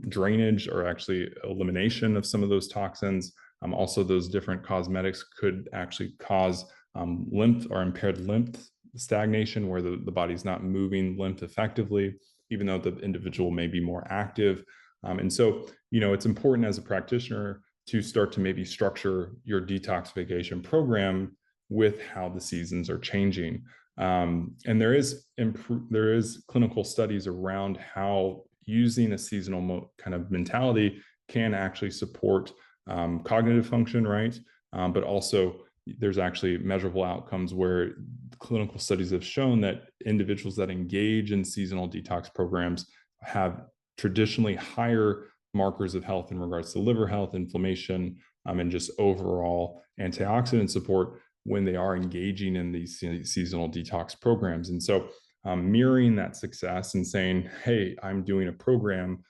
drainage or actually elimination of some of those toxins. Also, those different cosmetics could actually cause lymph or impaired lymph stagnation, where the body's not moving lymph effectively, even though the individual may be more active. And so, it's important as a practitioner to start to maybe structure your detoxification program with how the seasons are changing. And there is clinical studies around how using a seasonal kind of mentality can actually support cognitive function, right? But also there's actually measurable outcomes where clinical studies have shown that individuals that engage in seasonal detox programs have traditionally higher markers of health in regards to liver health, inflammation, and just overall antioxidant support when they are engaging in these seasonal detox programs. And so mirroring that success and saying, hey, I'm doing a program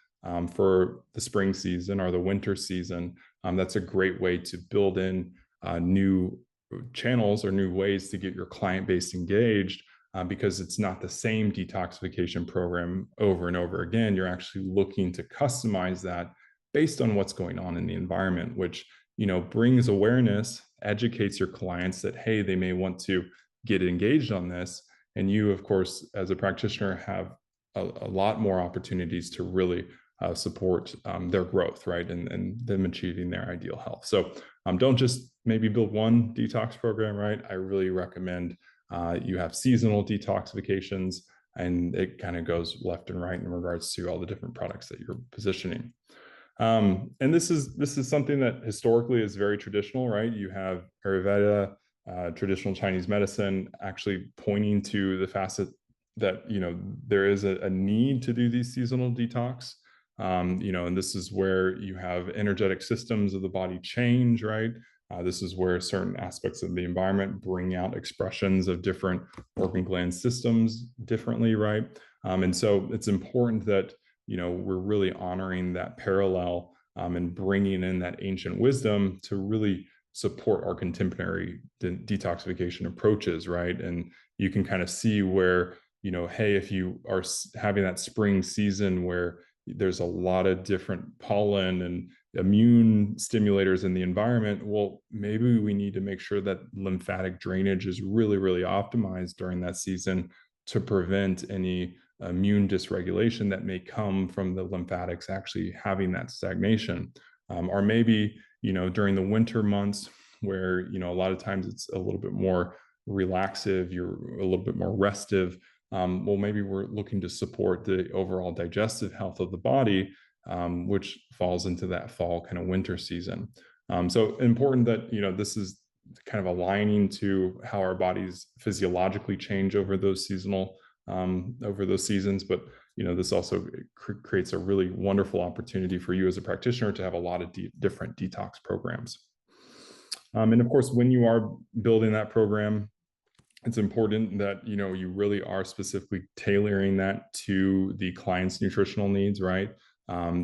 for the spring season or the winter season, that's a great way to build in new channels or new ways to get your client base engaged, because it's not the same detoxification program over and over again. You're actually looking to customize that based on what's going on in the environment, which brings awareness, educates your clients that, hey, they may want to get engaged on this. And you, of course, as a practitioner, have a lot more opportunities to really support their growth, right? And them achieving their ideal health. So don't just maybe build one detox program, right? I really recommend you have seasonal detoxifications, and it kind of goes left and right in regards to all the different products that you're positioning. And this is something that historically is very traditional, right? You have Ayurveda, traditional Chinese medicine, actually pointing to the facet that there is a need to do these seasonal detox. And this is where you have energetic systems of the body change, right? This is where certain aspects of the environment bring out expressions of different organ gland systems differently, right? And so it's important that we're really honoring that parallel and bringing in that ancient wisdom to really support our contemporary detoxification approaches, right? And you can kind of see where, hey, if you are having that spring season where there's a lot of different pollen and immune stimulators in the environment, well, maybe we need to make sure that lymphatic drainage is really, really optimized during that season to prevent any immune dysregulation that may come from the lymphatics actually having that stagnation. Or maybe, during the winter months where, a lot of times it's a little bit more relaxive, you're a little bit more restive. Well, maybe we're looking to support the overall digestive health of the body, which falls into that fall kind of winter season. So important that, this is kind of aligning to how our bodies physiologically change over those seasons. But, this also creates a really wonderful opportunity for you as a practitioner to have a lot of different detox programs. And of course, when you are building that program, it's important that you really are specifically tailoring that to the client's nutritional needs, right?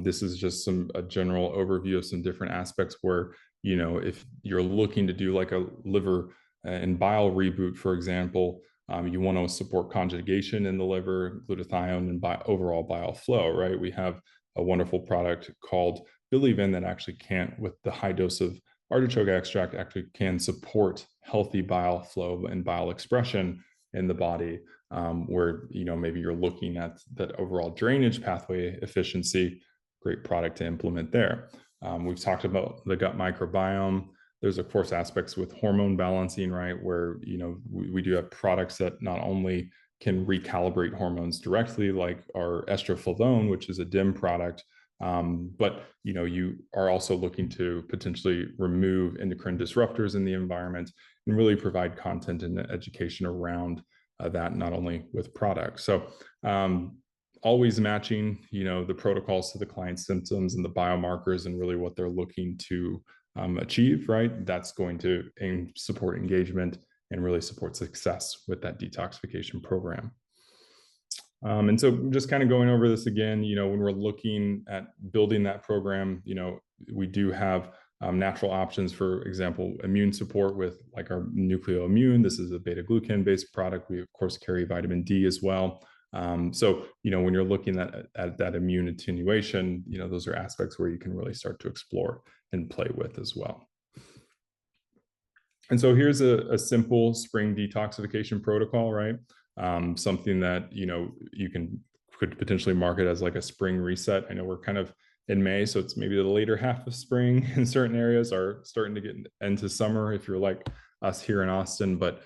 This is just a general overview of some different aspects where, if you're looking to do like a liver and bile reboot, for example, you want to support conjugation in the liver, glutathione, and overall bile flow, right? We have a wonderful product called HepatoVen that actually can't, with the high dose of artichoke extract actually can support healthy bile flow and bile expression in the body, where maybe you're looking at that overall drainage pathway efficiency. Great product to implement there. We've talked about the gut microbiome. There's of course aspects with hormone balancing, right, where we do have products that not only can recalibrate hormones directly, like our estroflavone, which is a DIM product, but you are also looking to potentially remove endocrine disruptors in the environment and really provide content and education around that, not only with products. So always matching the protocols to the client's symptoms and the biomarkers and really what they're looking to achieve, right? That's going to support engagement and really support success with that detoxification program. And so just kind of going over this again, when we're looking at building that program, we do have natural options. For example, immune support with like our NucleoImmune. This is a beta-glucan based product. We of course carry vitamin D as well. So when you're looking at that immune attenuation, those are aspects where you can really start to explore and play with as well. And so here's a simple spring detoxification protocol, right? Something that you could potentially market as like a spring reset. I know we're kind of in May, so it's maybe the later half of spring in certain areas, are starting to get into summer if you're like us here in Austin. But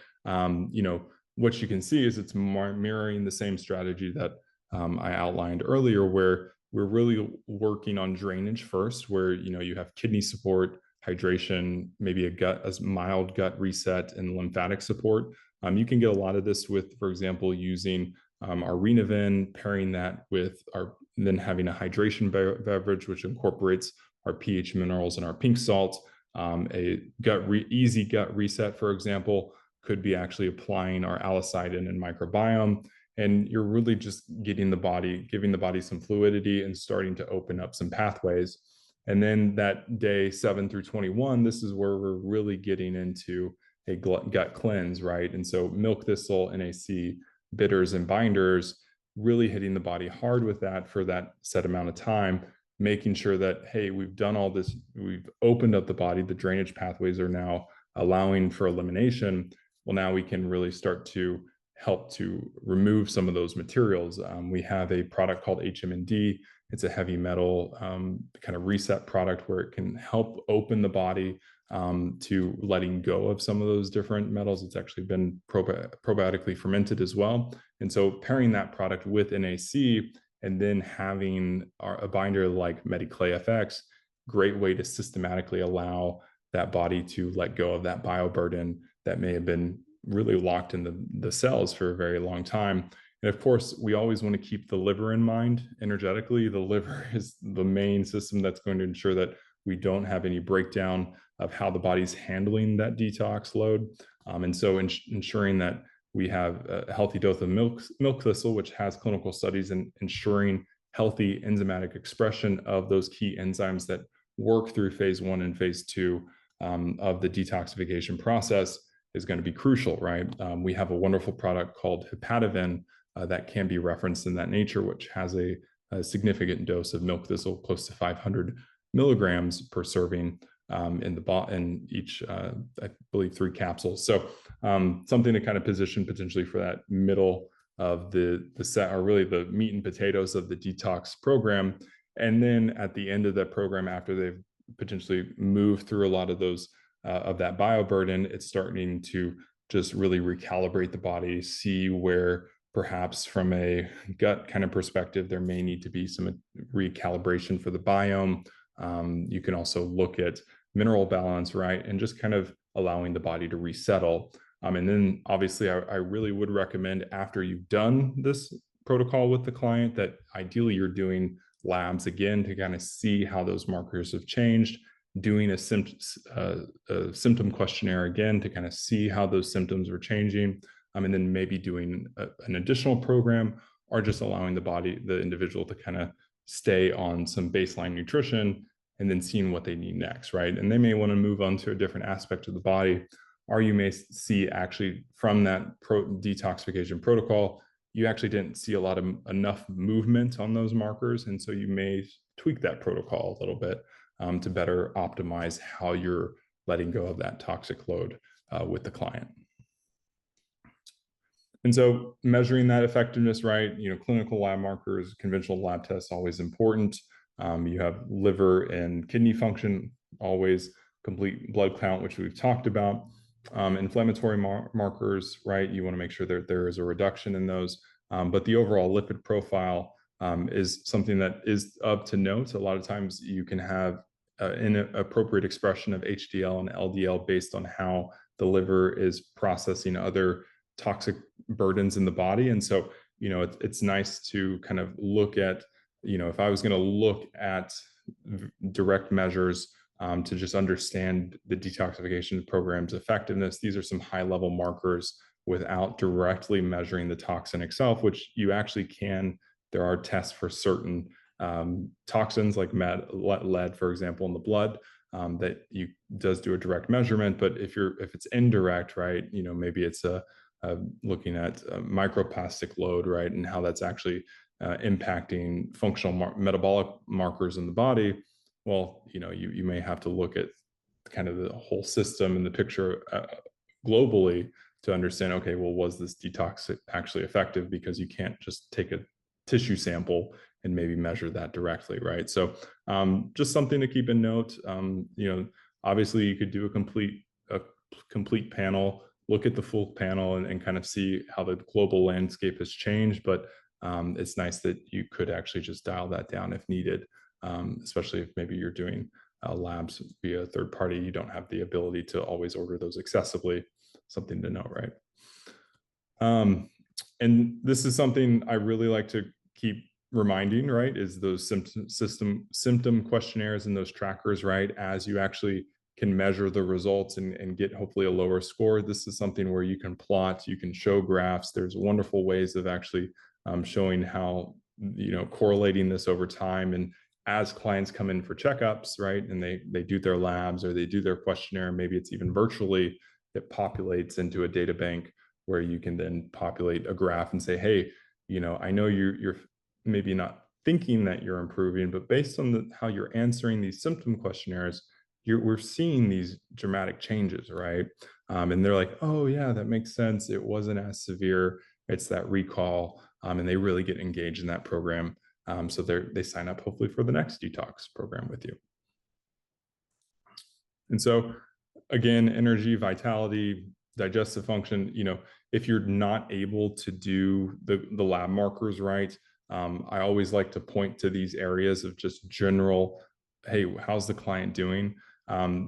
what you can see is it's mirroring the same strategy that I outlined earlier, where we're really working on drainage first, where you have kidney support, hydration, maybe a mild gut reset, and lymphatic support. You can get a lot of this with, for example, using our HepatoVen, pairing that with then having a hydration beverage, which incorporates our pH minerals and our pink salt. A easy gut reset, for example, could be actually applying our allocidin and microbiome. And you're really just giving the body some fluidity and starting to open up some pathways. And then that day 7 through 21, this is where we're really getting into a gut cleanse, right? And so milk thistle, NAC, bitters, and binders, really hitting the body hard with that for that set amount of time, making sure that, hey, we've done all this, we've opened up the body, the drainage pathways are now allowing for elimination. Well, now we can really start to help to remove some of those materials. We have a product called HMND. It's a heavy metal kind of reset product where it can help open the body to letting go of some of those different metals. It's actually been probiotically fermented as well. And so pairing that product with NAC and then having a binder like MediClay FX, great way to systematically allow that body to let go of that bioburden that may have been really locked in the cells for a very long time. And of course, we always want to keep the liver in mind energetically. The liver is the main system that's going to ensure that we don't have any breakdown of how the body's handling that detox load. And so ensuring that we have a healthy dose of milk thistle, which has clinical studies in ensuring healthy enzymatic expression of those key enzymes that work through phase 1 and phase 2 of the detoxification process is going to be crucial, right? We have a wonderful product called HepatoVen that can be referenced in that nature, which has a significant dose of milk thistle, close to 500 milligrams per serving in each, I believe, 3 capsules. So something to kind of position potentially for that middle of the set, or really the meat and potatoes of the detox program. And then at the end of that program, after they've potentially moved through a lot of those of that bioburden, it's starting to just really recalibrate the body, see where perhaps from a gut kind of perspective, there may need to be some recalibration for the biome. You can also look at mineral balance, right? And just kind of allowing the body to resettle. And then obviously I really would recommend, after you've done this protocol with the client, that ideally you're doing labs again to kind of see how those markers have changed, doing a symptom questionnaire again to kind of see how those symptoms are changing, and then maybe doing an additional program, or just allowing the individual to kind of stay on some baseline nutrition and then seeing what they need next, right? And they may want to move on to a different aspect of the body, or you may see actually from that detoxification protocol, you actually didn't see enough movement on those markers. And so you may tweak that protocol a little bit to better optimize how you're letting go of that toxic load with the client. And so measuring that effectiveness, right? Clinical lab markers, conventional lab tests, always important. You have liver and kidney function, always complete blood count, which we've talked about. Inflammatory markers, right? You want to make sure that there is a reduction in those. But the overall lipid profile is something that is up to note. A lot of times you can have inappropriate expression of HDL and LDL based on how the liver is processing other toxic burdens in the body. And so, it's nice to kind of look at, if I was going to look at direct measures to just understand the detoxification program's effectiveness, these are some high-level markers without directly measuring the toxin itself, which you actually can. There are tests for certain toxins like lead, for example, in the blood that you does do a direct measurement. But if it's indirect, right, maybe it's looking at microplastic load, right, and how that's actually impacting functional metabolic markers in the body. Well, you may have to look at kind of the whole system and the picture globally to understand, okay, well, was this detox actually effective? Because you can't just take a tissue sample and maybe measure that directly, right? So just something to keep in note. Obviously you could do a complete panel, look at the full panel and kind of see how the global landscape has changed, but it's nice that you could actually just dial that down if needed, especially if maybe you're doing labs via third party. You don't have the ability to always order those excessively. Something to know, right? And this is something I really like to keep reminding, right, is those symptom questionnaires and those trackers, right, as you actually can measure the results and get hopefully a lower score. This is something where you can plot, you can show graphs. There's wonderful ways of actually showing how, correlating this over time. And as clients come in for checkups, right, and they do their labs or they do their questionnaire, maybe it's even virtually, it populates into a data bank where you can then populate a graph and say, hey, I know you're maybe not thinking that you're improving, but based on how you're answering these symptom questionnaires, we're seeing these dramatic changes, right? And they're like, oh yeah, that makes sense. It wasn't as severe. It's that recall, and they really get engaged in that program. So they sign up hopefully for the next detox program with you. And so again, energy, vitality, digestive function, if you're not able to do the lab markers right, I always like to point to these areas of just general, hey, how's the client doing?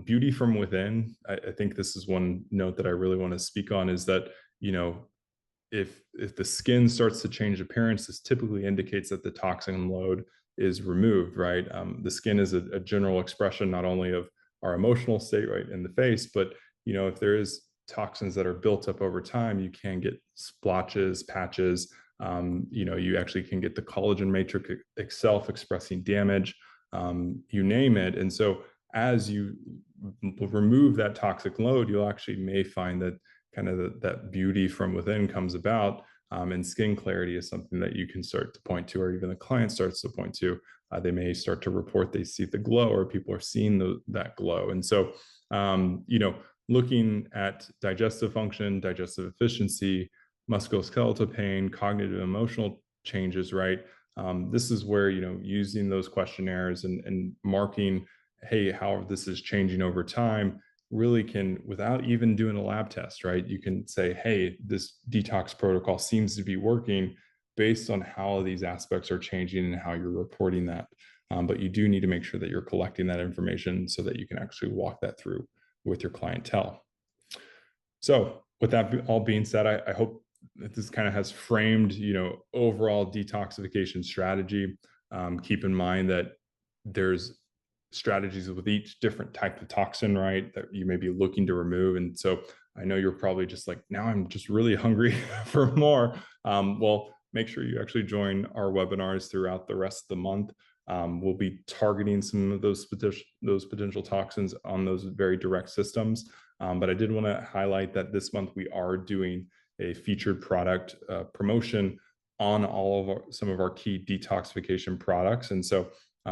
Beauty from within, I think this is one note that I really want to speak on, is that, if the skin starts to change appearance, this typically indicates that the toxin load is removed, right? The skin is a general expression not only of our emotional state, right, in the face, but if there is toxins that are built up over time, you can get splotches, patches. You actually can get the collagen matrix itself expressing damage, you name it. And so as you remove that toxic load, you'll actually may find that kind of that beauty from within comes about, and skin clarity is something that you can start to point to, or even the client starts to point to. They may start to report they see the glow, or people are seeing that glow. And so, looking at digestive function, digestive efficiency, musculoskeletal pain, cognitive emotional changes, right? This is where, using those questionnaires and marking, hey, how this is changing over time, really can, without even doing a lab test, right? You can say, hey, this detox protocol seems to be working based on how these aspects are changing and how you're reporting that. But you do need to make sure that you're collecting that information so that you can actually walk that through with your clientele. So with that all being said, I hope that this kind of has framed, overall detoxification strategy. Keep in mind that there's strategies with each different type of toxin, right, that you may be looking to remove. And so I know you're probably just like, now I'm just really hungry for more. Well, make sure you actually join our webinars throughout the rest of the month. We'll be targeting some of those potential toxins on those very direct systems. But I did want to highlight that this month we are doing a featured product promotion on some of our key detoxification products. And so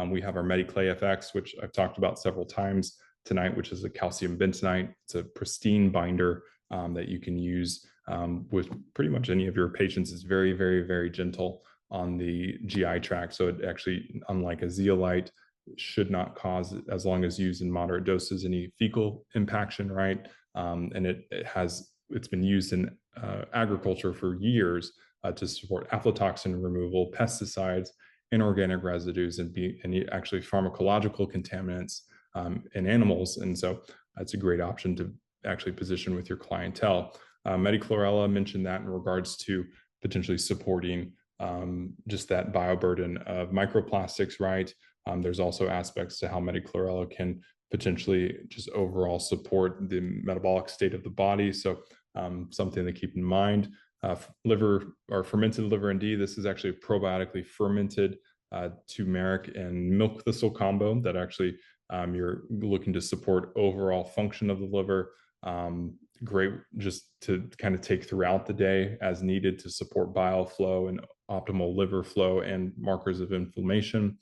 we have our MediClay FX, which I've talked about several times. tonight, which is a calcium bentonite. It's a pristine binder that you can use with pretty much any of your patients. It's very, very, very gentle on the GI tract. So it actually, unlike a zeolite, should not cause, as long as used in moderate doses, any fecal impaction, right? And it's been used in agriculture for years to support aflatoxin removal, pesticides, inorganic residues, and actually pharmacological contaminants in animals. And so that's a great option to actually position with your clientele. MediClorella mentioned that in regards to potentially supporting just that bioburden of microplastics, right? There's also aspects to how MediClorella can potentially just overall support the metabolic state of the body. So something to keep in mind. Liver or fermented liver ND, this is actually a probiotically fermented turmeric and milk thistle combo that actually you're looking to support overall function of the liver. Great just to kind of take throughout the day as needed to support bile flow and optimal liver flow and markers of inflammation.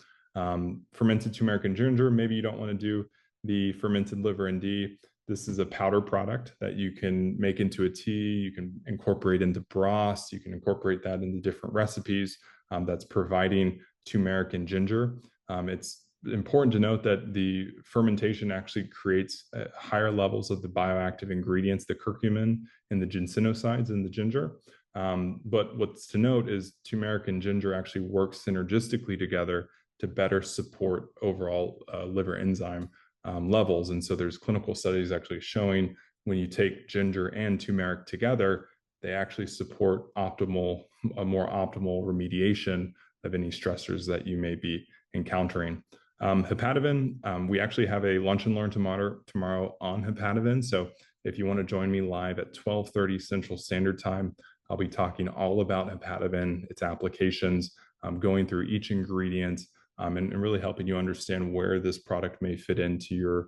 Fermented turmeric and ginger, maybe you don't want to do the fermented liver ND. This is a powder product that you can make into a tea. You can incorporate into broths. You can incorporate that into different recipes that's providing turmeric and ginger. It's important to note that the fermentation actually creates higher levels of the bioactive ingredients, the curcumin and the ginsenosides in the ginger. But what's to note is turmeric and ginger actually work synergistically together to better support overall liver enzyme levels. And so there's clinical studies actually showing when you take ginger and turmeric together, they actually support a more optimal remediation of any stressors that you may be encountering. HepatoVen, we actually have a lunch and learn tomorrow on HepatoVen. So if you want to join me live at 12:30 Central Standard Time, I'll be talking all about HepatoVen, its applications, going through each ingredient, and really helping you understand where this product may fit into your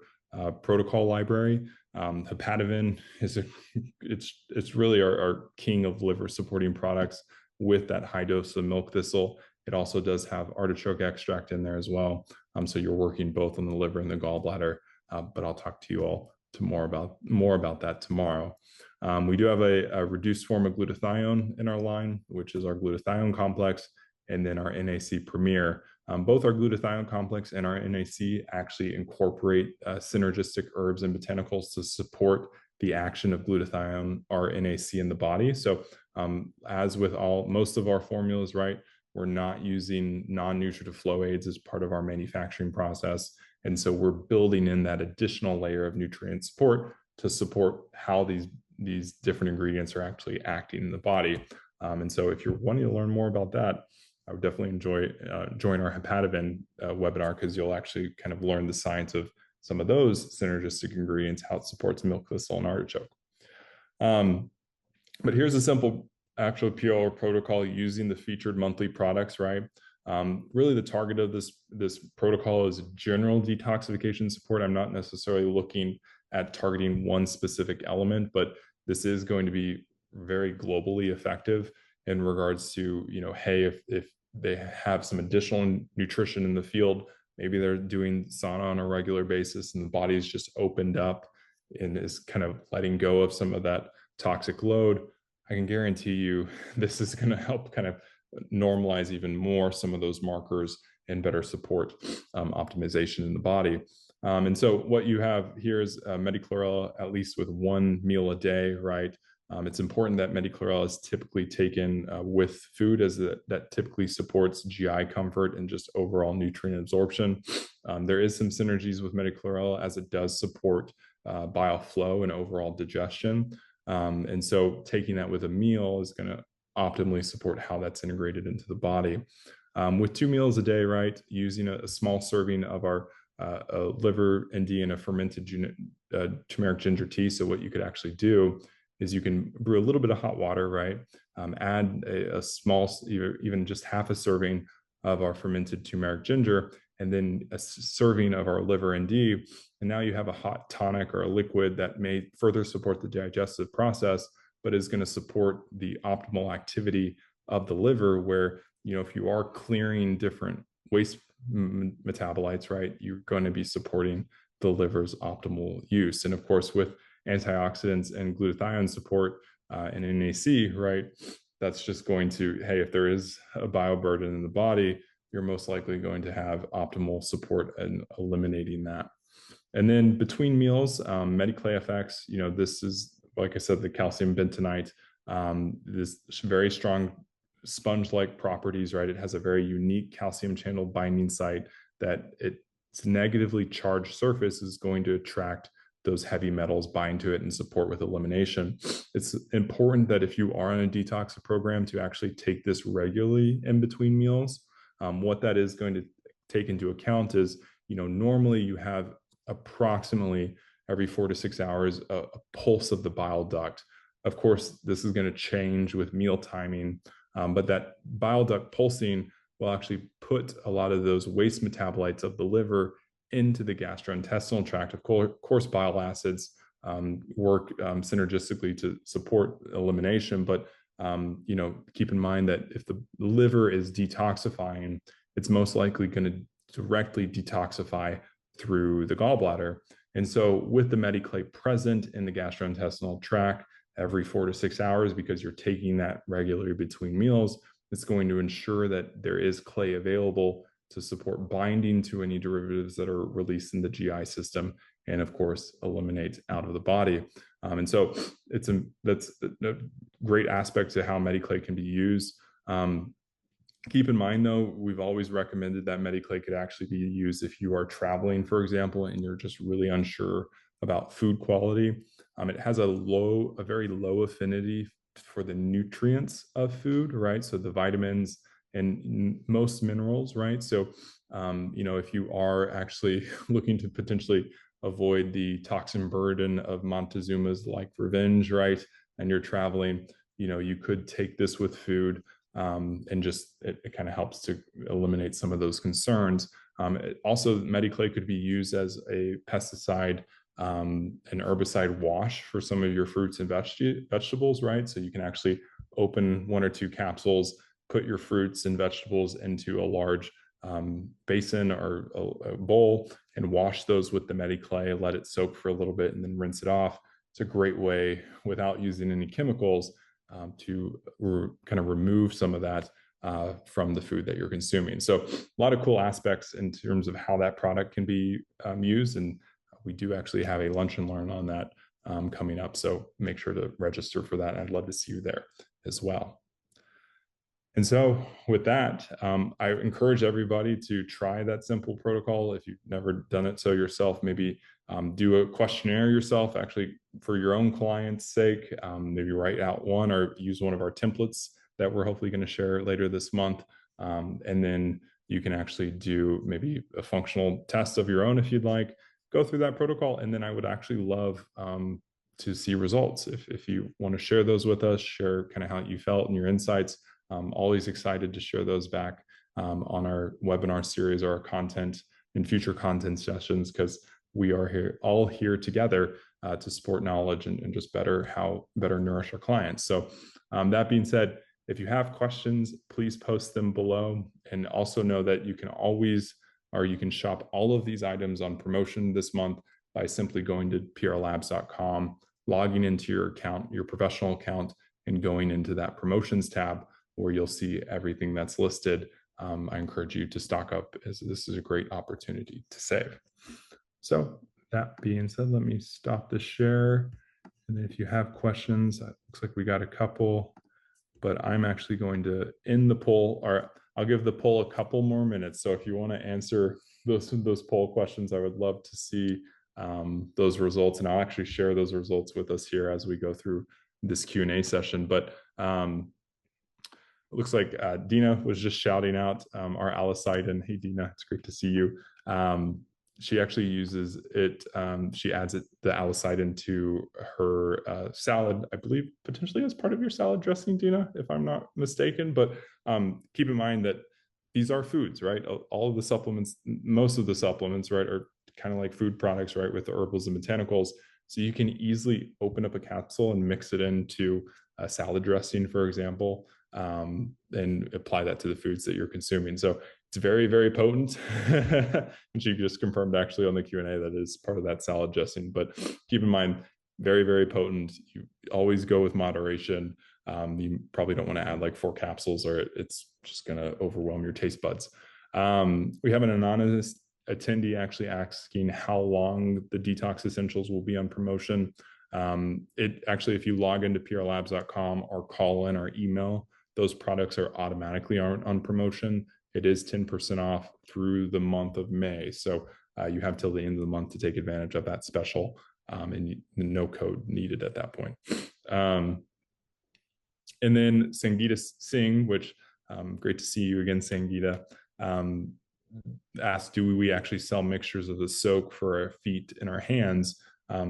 protocol library. HepatoVen it's really our king of liver supporting products with that high dose of milk thistle. It also does have artichoke extract in there as well. So you're working both on the liver and the gallbladder, but I'll talk to you all more about that tomorrow. We do have a reduced form of glutathione in our line, which is our glutathione complex, and then our NAC Premier. Both our glutathione complex and our NAC actually incorporate synergistic herbs and botanicals to support the action of glutathione or NAC in the body. So as with most of our formulas, right, we're not using non-nutritive flow aids as part of our manufacturing process. And so we're building in that additional layer of nutrient support to support how these different ingredients are actually acting in the body. And so if you're wanting to learn more about that, I would definitely join our HepatoVen webinar, because you'll actually kind of learn the science of some of those synergistic ingredients, how it supports milk thistle and artichoke. But here's a simple actual PR protocol using the featured monthly products, right? Really the target of this protocol is general detoxification support. I'm not necessarily looking at targeting one specific element, but this is going to be very globally effective in regards to, hey, if they have some additional nutrition in the field, maybe they're doing sauna on a regular basis and the body's just opened up and is kind of letting go of some of that toxic load, I can guarantee you this is going to help kind of normalize even more some of those markers and better support optimization in the body. And so what you have here is MediClorella, at least with one meal a day, right? It's important that MediClorella is typically taken with food, as that typically supports GI comfort and just overall nutrient absorption. There is some synergies with MediClorella, as it does support bile flow and overall digestion. And so taking that with a meal is going to optimally support how that's integrated into the body. With 2 meals a day, right, using a small serving of our liver ND and a fermented turmeric ginger tea. So what you could actually do is you can brew a little bit of hot water, right? Add a small, even just half a serving of our fermented turmeric ginger, and then a serving of our liver ND. And now you have a hot tonic or a liquid that may further support the digestive process, but is going to support the optimal activity of the liver, where, if you are clearing different waste metabolites, right, you're going to be supporting the liver's optimal use. And of course, with antioxidants and glutathione support and NAC, right, that's just going to, hey, if there is a bioburden in the body, you're most likely going to have optimal support in eliminating that. And then between meals, MediClay FX, this is, like I said, the calcium bentonite, this very strong sponge-like properties, right? It has a very unique calcium channel binding site that its negatively charged surface is going to attract those heavy metals, bind to it, and support with elimination. It's important that if you are on a detox program to actually take this regularly in between meals. What that is going to take into account is, normally you have approximately every 4 to 6 hours a pulse of the bile duct. Of course, this is going to change with meal timing, but that bile duct pulsing will actually put a lot of those waste metabolites of the liver into the gastrointestinal tract. Of course, bile acids work synergistically to support elimination, but keep in mind that if the liver is detoxifying, it's most likely going to directly detoxify through the gallbladder. And so with the MediClay present in the gastrointestinal tract every 4 to 6 hours, because you're taking that regularly between meals, it's going to ensure that there is clay available to support binding to any derivatives that are released in the GI system, and of course, eliminate out of the body. And so that's a great aspect to how MediClay can be used. Keep in mind, though, we've always recommended that MediClay could actually be used if you are traveling, for example, and you're just really unsure about food quality. It has a very low affinity for the nutrients of food, right? So the vitamins and most minerals, right? So, if you are actually looking to potentially avoid the toxin burden of Montezuma's like revenge, right? And you're traveling, you could take this with food. And just it kind of helps to eliminate some of those concerns. Also, MediClay could be used as a pesticide, an herbicide wash for some of your fruits and vegetables, right? So you can actually open 1 or 2 capsules, put your fruits and vegetables into a large basin or a bowl, and wash those with the MediClay, let it soak for a little bit, and then rinse it off. It's a great way, without using any chemicals, to kind of remove some of that from the food that you're consuming. So a lot of cool aspects in terms of how that product can be used. And we do actually have a lunch and learn on that coming up. So make sure to register for that. I'd love to see you there as well. And so with that, I encourage everybody to try that simple protocol. If you've never done it so yourself, maybe do a questionnaire yourself, actually for your own client's sake. Maybe write out one or use one of our templates that we're hopefully going to share later this month. And then you can actually do maybe a functional test of your own if you'd like. Go through that protocol. And then I would actually love to see results. If you want to share those with us, share kind of how you felt and your insights. Always excited to share those back on our webinar series or our content in future content sessions, because we are all here together to support knowledge and just better nourish our clients. So that being said, if you have questions, please post them below, and also know that you can shop all of these items on promotion this month by simply going to prlabs.com, logging into your account, your professional account, and going into that promotions tab, where you'll see everything that's listed. I encourage you to stock up, as this is a great opportunity to save. So that being said, let me stop the share. And if you have questions, it looks like we got a couple, but I'm actually going to end the poll, or I'll give the poll a couple more minutes. So if you want to answer those poll questions, I would love to see those results, and I'll actually share those results with us here as we go through this Q&A session. But it looks like Dina was just shouting out our alicidin. Hey, Dina, it's great to see you. She actually uses it. She adds the alicidin to her salad, I believe, potentially as part of your salad dressing, Dina, if I'm not mistaken. But keep in mind that these are foods, right? All of the supplements, most of the supplements, right, are kind of like food products, right, with the herbals and botanicals. So you can easily open up a capsule and mix it into a salad dressing, for example, and apply that to the foods that you're consuming. So It's very, very potent. And she just confirmed actually on the Q&A that is part of that salad dressing. But keep in mind, very, very potent. You always go with moderation. You probably don't want to add like 4 capsules or it's just going to overwhelm your taste buds. We have an anonymous attendee actually asking how long the Detox Essentials will be on promotion. It actually, if you log into prlabs.com or call in or email, those products are automatically on promotion. It is 10% off through the month of May. So you have till the end of the month to take advantage of that special, and no code needed at that point. And then Sangeeta Singh, which great to see you again, Sangeeta, asked, do we actually sell mixtures of the soak for our feet and our hands?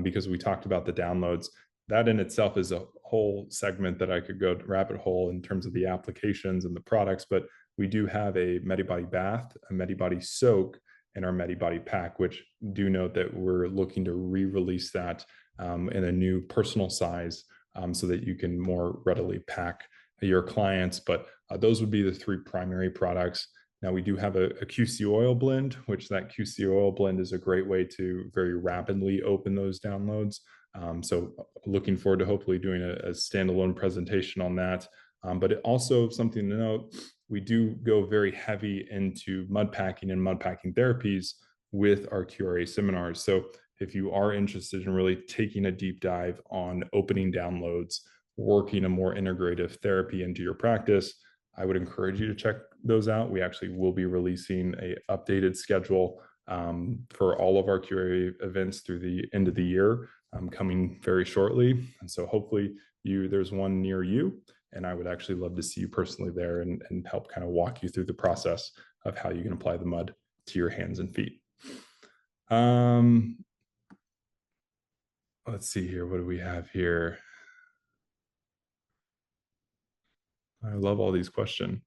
Because we talked about the downloads. That in itself is a whole segment that I could go rabbit hole in terms of the applications and the products, but we do have a MediBody bath, a MediBody soak, and our MediBody pack, which do note that we're looking to re-release that in a new personal size so that you can more readily pack your clients. But those would be the 3 primary products. Now we do have a QC oil blend, which that QC oil blend is a great way to very rapidly open those downloads. So looking forward to hopefully doing a standalone presentation on that. But it also something to note, we do go very heavy into mud packing and mud packing therapies with our QRA seminars. So if you are interested in really taking a deep dive on opening downloads, working a more integrative therapy into your practice, I would encourage you to check those out. We actually will be releasing an updated schedule for all of our QRA events through the end of the year, coming very shortly. And so hopefully there's one near you, and I would actually love to see you personally there and help kind of walk you through the process of how you can apply the mud to your hands and feet. Let's see here. What do we have here? I love all these questions.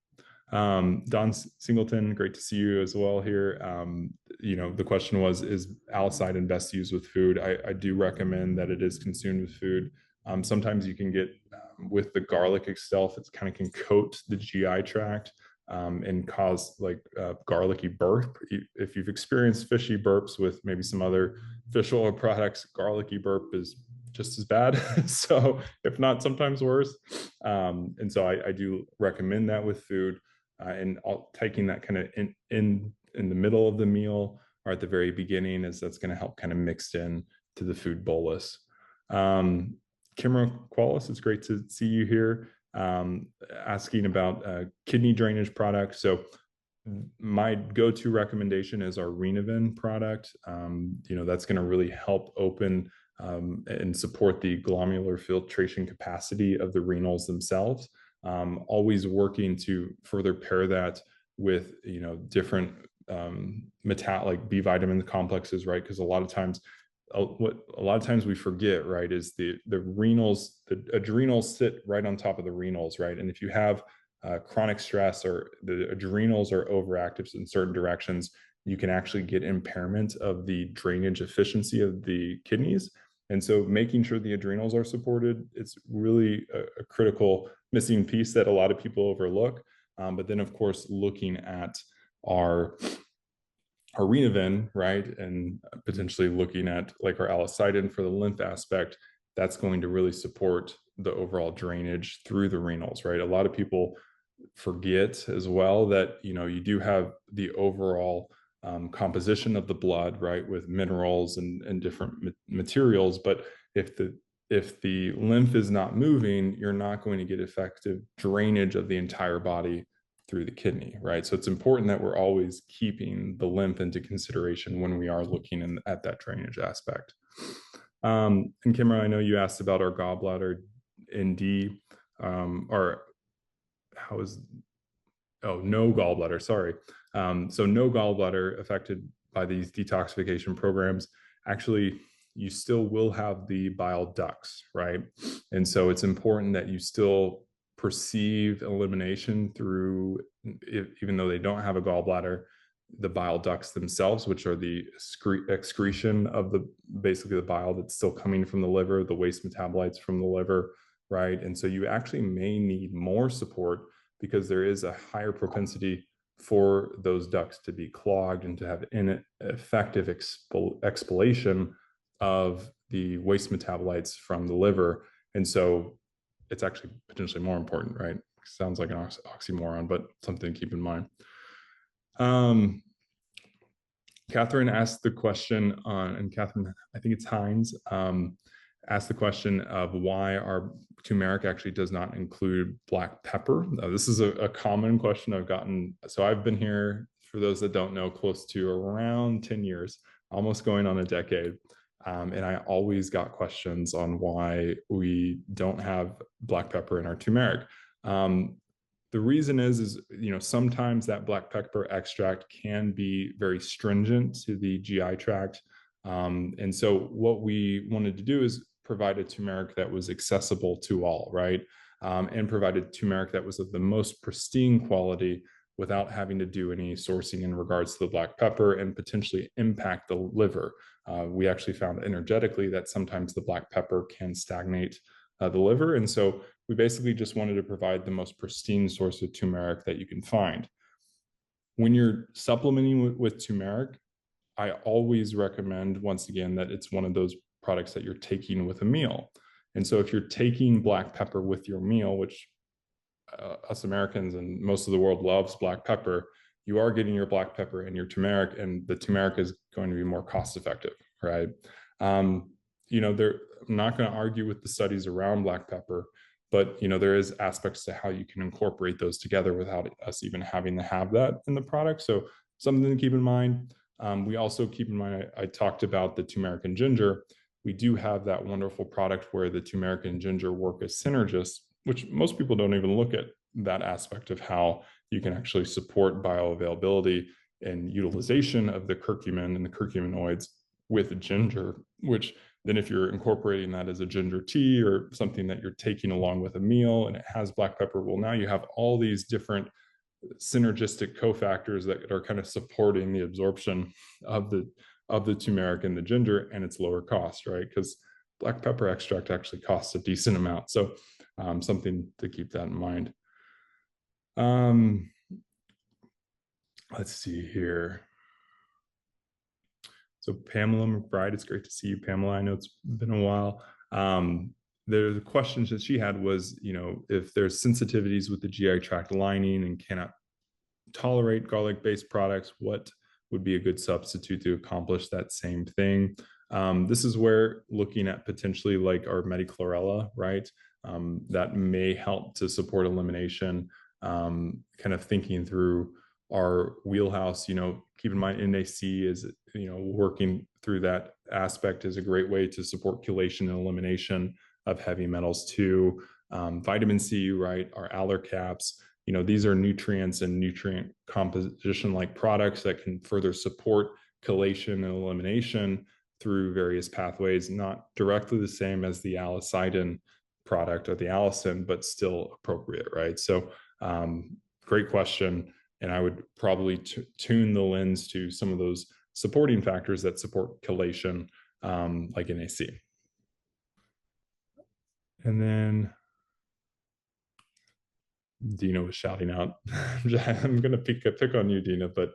Don Singleton, great to see you as well here. The question was, is allicin best used with food? I do recommend that it is consumed with food. Sometimes you can get, with the garlic itself, it kind of can coat the GI tract and cause like garlicky burp. If you've experienced fishy burps with maybe some other fish oil products, garlicky burp is just as bad. So if not, sometimes worse. And so I do recommend that with food. And taking that kind of in the middle of the meal or at the very beginning, as that's going to help kind of mix in to the food bolus. Kimra Qualis, it's great to see you here, asking about kidney drainage products. So my go-to recommendation is our HepatoVen product. That's going to really help open and support the glomerular filtration capacity of the renals themselves. Always working to further pair that with different like B vitamin complexes, right? Because a lot of times we forget, right, is the adrenals sit right on top of the renals, right? And if you have chronic stress or the adrenals are overactive in certain directions, you can actually get impairment of the drainage efficiency of the kidneys. And so making sure the adrenals are supported, it's really a critical missing piece that a lot of people overlook. But then, of course, looking at our HepatoVen, right, and potentially looking at like our allicin for the lymph aspect, that's going to really support the overall drainage through the renals, right? A lot of people forget as well that, you do have the overall composition of the blood, right, with minerals and different materials. But if the lymph is not moving, you're not going to get effective drainage of the entire body through the kidney, right? So it's important that we're always keeping the lymph into consideration when we are looking at that drainage aspect. And Kimra, I know you asked about our gallbladder ND, or how is, no gallbladder, sorry. So no gallbladder affected by these detoxification programs. Actually, you still will have the bile ducts, right? And so it's important that you still perceive elimination through, even though they don't have a gallbladder, the bile ducts themselves, which are the excretion of basically the bile that's still coming from the liver, the waste metabolites from the liver, right? And so you actually may need more support because there is a higher propensity for those ducts to be clogged and to have ineffective expulsion of the waste metabolites from the liver. And so it's actually potentially more important, right? Sounds like an oxymoron, but something to keep in mind. Catherine asked the question on, and Catherine, I think it's Hines, asked the question of why our turmeric actually does not include black pepper. This is a common question I've gotten. So I've been here, for those that don't know, close to around 10 years, almost going on a decade. And I always got questions on why we don't have black pepper in our turmeric. The reason is sometimes that black pepper extract can be very stringent to the GI tract. And so what we wanted to do is provide a turmeric that was accessible to all, right? And provided turmeric that was of the most pristine quality without having to do any sourcing in regards to the black pepper and potentially impact the liver. We actually found energetically that sometimes the black pepper can stagnate the liver. And so we basically just wanted to provide the most pristine source of turmeric that you can find. When you're supplementing with turmeric, I always recommend, once again, that it's one of those products that you're taking with a meal. And so if you're taking black pepper with your meal, which us Americans and most of the world loves black pepper, you are getting your black pepper and your turmeric, and the turmeric is going to be more cost effective, right? I'm not going to argue with the studies around black pepper, but there is aspects to how you can incorporate those together without us even having to have that in the product. So something to keep in mind. We also keep in mind, I talked about the turmeric and ginger. We do have that wonderful product where the turmeric and ginger work as synergists, which most people don't even look at that aspect of how you can actually support bioavailability and utilization of the curcumin and the curcuminoids with ginger, which then if you're incorporating that as a ginger tea or something that you're taking along with a meal and it has black pepper, well, now you have all these different synergistic cofactors that are kind of supporting the absorption of the turmeric and the ginger, and it's lower cost, right? Because black pepper extract actually costs a decent amount. So something to keep that in mind. Let's see here. So Pamela McBride, it's great to see you, Pamela. I know it's been a while. The questions that she had was, if there's sensitivities with the GI tract lining and cannot tolerate garlic-based products, what would be a good substitute to accomplish that same thing? This is where looking at potentially like our MediClorella, right? That may help to support elimination, kind of thinking through our wheelhouse. Keep in mind NAC is, working through that aspect is a great way to support chelation and elimination of heavy metals too. Vitamin C, right? Our Aller caps, these are nutrients and nutrient composition like products that can further support chelation and elimination through various pathways, not directly the same as the allicin product or the allicin, but still appropriate, right? So great question. And I would probably tune the lens to some of those supporting factors that support chelation, like NAC. And then Dina was shouting out. I'm going to pick on you, Dina, but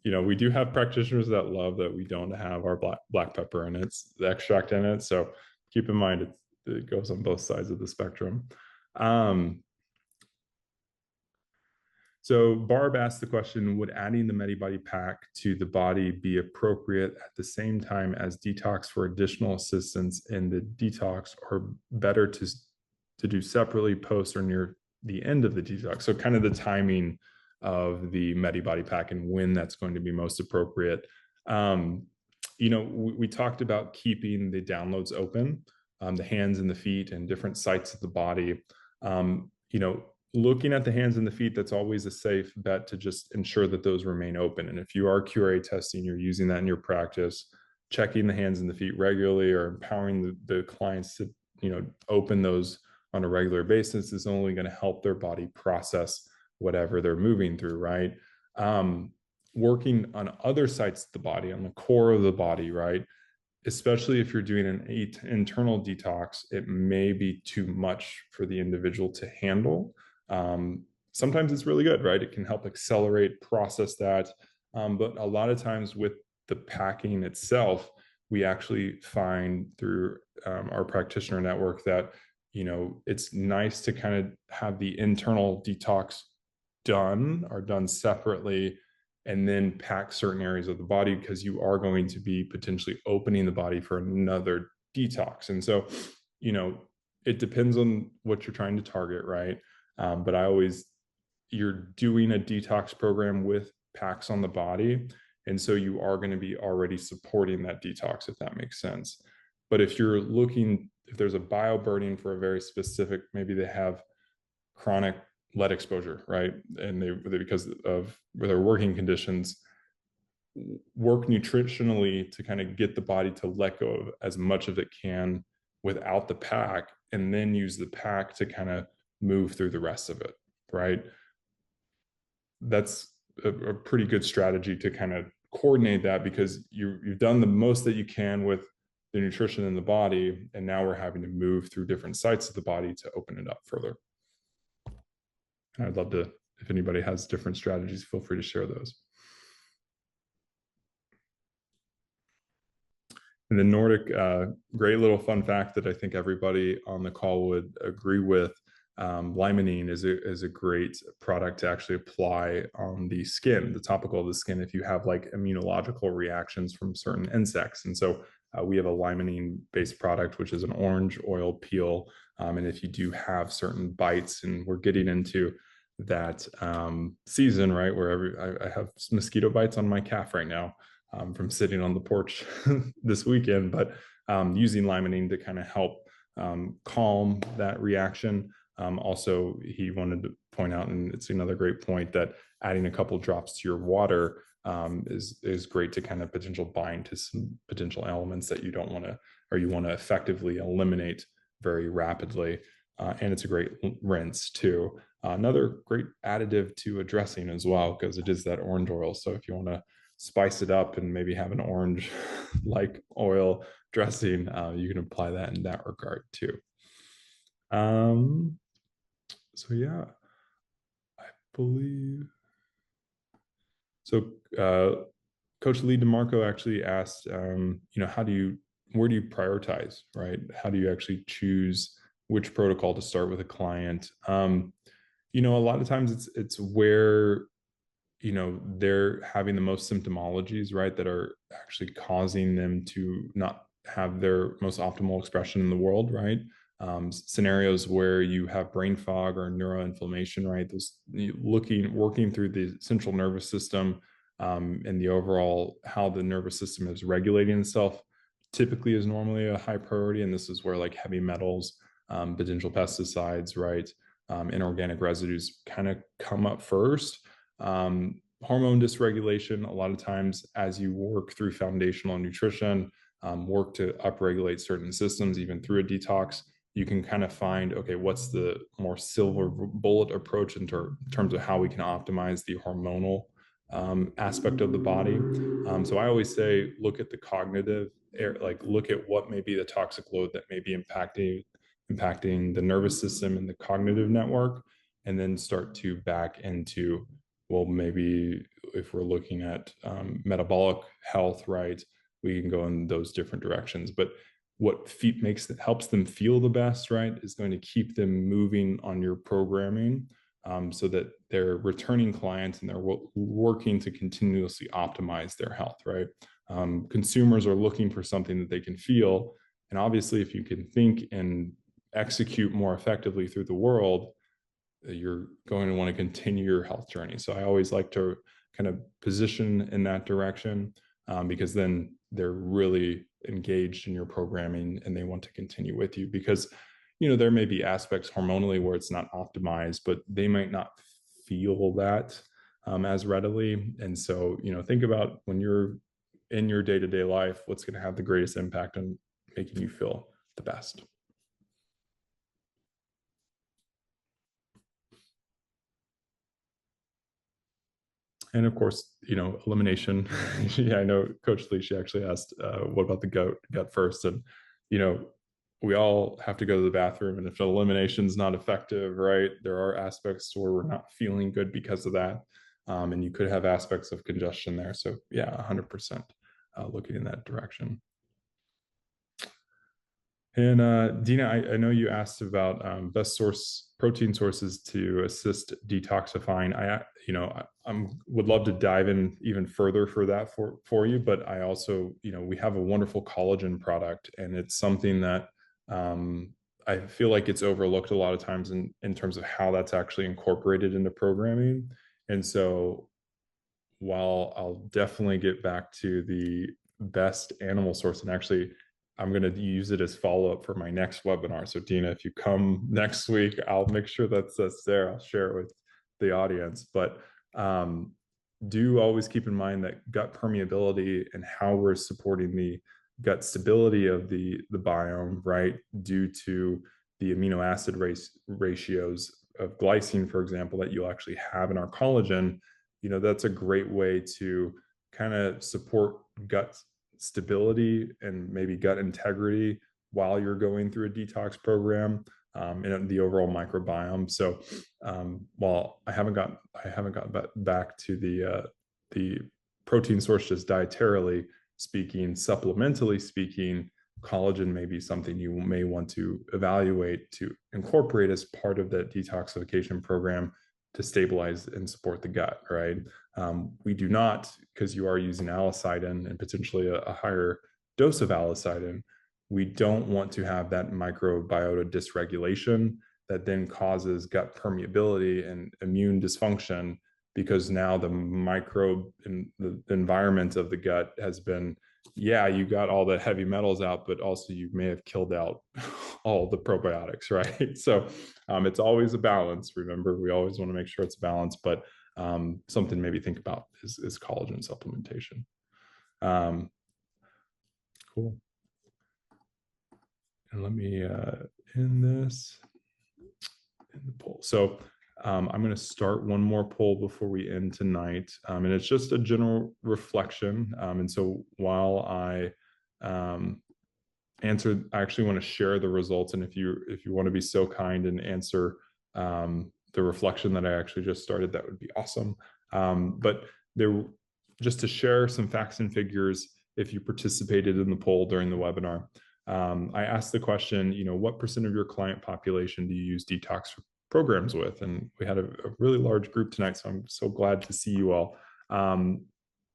we do have practitioners that love that we don't have our black pepper and it's the extract in it. So keep in mind it goes on both sides of the spectrum. So Barb asked the question, would adding the MediBody pack to the body be appropriate at the same time as detox for additional assistance in the detox, or better to do separately post or near the end of the detox? So kind of the timing of the MediBody pack and when that's going to be most appropriate. We talked about keeping the downloads open, the hands and the feet and different sites of the body. Looking at the hands and the feet, that's always a safe bet to just ensure that those remain open. And if you are QRA testing, you're using that in your practice, checking the hands and the feet regularly or empowering the clients to, open those on a regular basis is only going to help their body process whatever they're moving through, right? Working on other sites of the body, on the core of the body, right? Especially if you're doing an internal detox, it may be too much for the individual to handle. sometimes it's really good, right? It can help accelerate, process that. But a lot of times with the packing itself, we actually find through our practitioner network that, it's nice to kind of have the internal detox done separately, and then pack certain areas of the body, because you are going to be potentially opening the body for another detox. And so, it depends on what you're trying to target, right? But you're doing a detox program with packs on the body. And so you are going to be already supporting that detox, if that makes sense. But if there's a bioburden for a very specific, maybe they have chronic lead exposure, right? And because of their working conditions, work nutritionally to kind of get the body to let go of as much of it can without the pack, and then use the pack to kind of move through the rest of it, right? That's a pretty good strategy to kind of coordinate that, because you've done the most that you can with the nutrition in the body, and now we're having to move through different sites of the body to open it up further. And I'd love to, if anybody has different strategies, feel free to share those. And the Nordic, great little fun fact that I think everybody on the call would agree with. Limonene is a great product to actually apply on the skin, the topical of the skin, if you have like immunological reactions from certain insects. And so we have a limonene based product, which is an orange oil peel. And if you do have certain bites, and we're getting into that season, right, where I have mosquito bites on my calf right now, from sitting on the porch this weekend, but using limonene to kind of help calm that reaction. Also, he wanted to point out, and it's another great point, that adding a couple drops to your water is great to kind of potential bind to some potential elements that you don't want to, or you want to effectively eliminate very rapidly. And it's a great rinse too. Another great additive to a dressing as well, because it is that orange oil. So if you want to spice it up and maybe have an orange like oil dressing, you can apply that in that regard too. So yeah, I believe so. Coach Lee DeMarco actually asked, where do you prioritize, right? How do you actually choose which protocol to start with a client? A lot of times it's where they're having the most symptomologies, right, that are actually causing them to not have their most optimal expression in the world, right? Scenarios where you have brain fog or neuroinflammation, right? Those working through the central nervous system, and the overall how the nervous system is regulating itself typically is normally a high priority. And this is where like heavy metals, potential pesticides, right, inorganic residues kind of come up first. Hormone dysregulation, a lot of times as you work through foundational nutrition, work to upregulate certain systems, even through a detox, you can kind of find, okay, what's the more silver bullet approach in terms of how we can optimize the hormonal aspect of the body. So I always say, look at the cognitive, like look at what may be the toxic load that may be impacting the nervous system and the cognitive network, and then start to back into, well, maybe if we're looking at metabolic health, right, we can go in those different directions. But what helps them feel the best, right, is going to keep them moving on your programming, so that they're returning clients and they're working to continuously optimize their health, right? Consumers are looking for something that they can feel. And obviously, if you can think and execute more effectively through the world, you're going to want to continue your health journey. So I always like to kind of position in that direction, because then they're really engaged in your programming and they want to continue with you, because there may be aspects hormonally where it's not optimized, but they might not feel that as readily. And so think about, when you're in your day-to-day life, what's going to have the greatest impact on making you feel the best. And of course, elimination. Yeah, I know Coach Lee, she actually asked, what about the gut first? And, we all have to go to the bathroom, and if elimination is not effective, right, there are aspects to where we're not feeling good because of that. And you could have aspects of congestion there. So yeah, 100% looking in that direction. And Dina, I know you asked about best protein sources to assist detoxifying. I would love to dive in even further for that for you, but I also, we have a wonderful collagen product, and it's something that I feel like it's overlooked a lot of times in terms of how that's actually incorporated into programming. And so while I'll definitely get back to the best animal source, and actually I'm going to use it as follow-up for my next webinar. So Dina, if you come next week, I'll make sure that's there. I'll share it with the audience. But do always keep in mind that gut permeability and how we're supporting the gut stability of the biome, right, due to the amino acid ratios of glycine, for example, that you'll actually have in our collagen. That's a great way to kind of support gut stability and maybe gut integrity while you're going through a detox program, and the overall microbiome. So while I haven't got back to the protein source just dietarily speaking, supplementally speaking, collagen may be something you may want to evaluate to incorporate as part of that detoxification program to stabilize and support the gut, right? We do not, because you are using allocidin and potentially a higher dose of allocidin, we don't want to have that microbiota dysregulation that then causes gut permeability and immune dysfunction, because now the microbe and the environment of the gut has been, yeah, you got all the heavy metals out, but also you may have killed out all the probiotics, right? So it's always a balance. Remember, we always want to make sure it's balanced, but something maybe think about is collagen supplementation. Cool. And let me end this in the poll. So I'm going to start one more poll before we end tonight. And it's just a general reflection. And so while I answer, I actually want to share the results. And if you want to be so kind and answer the reflection that I actually just started, that would be awesome. But just to share some facts and figures, if you participated in the poll during the webinar, I asked the question, what % of your client population do you use detox programs with? And we had a really large group tonight, so I'm so glad to see you all.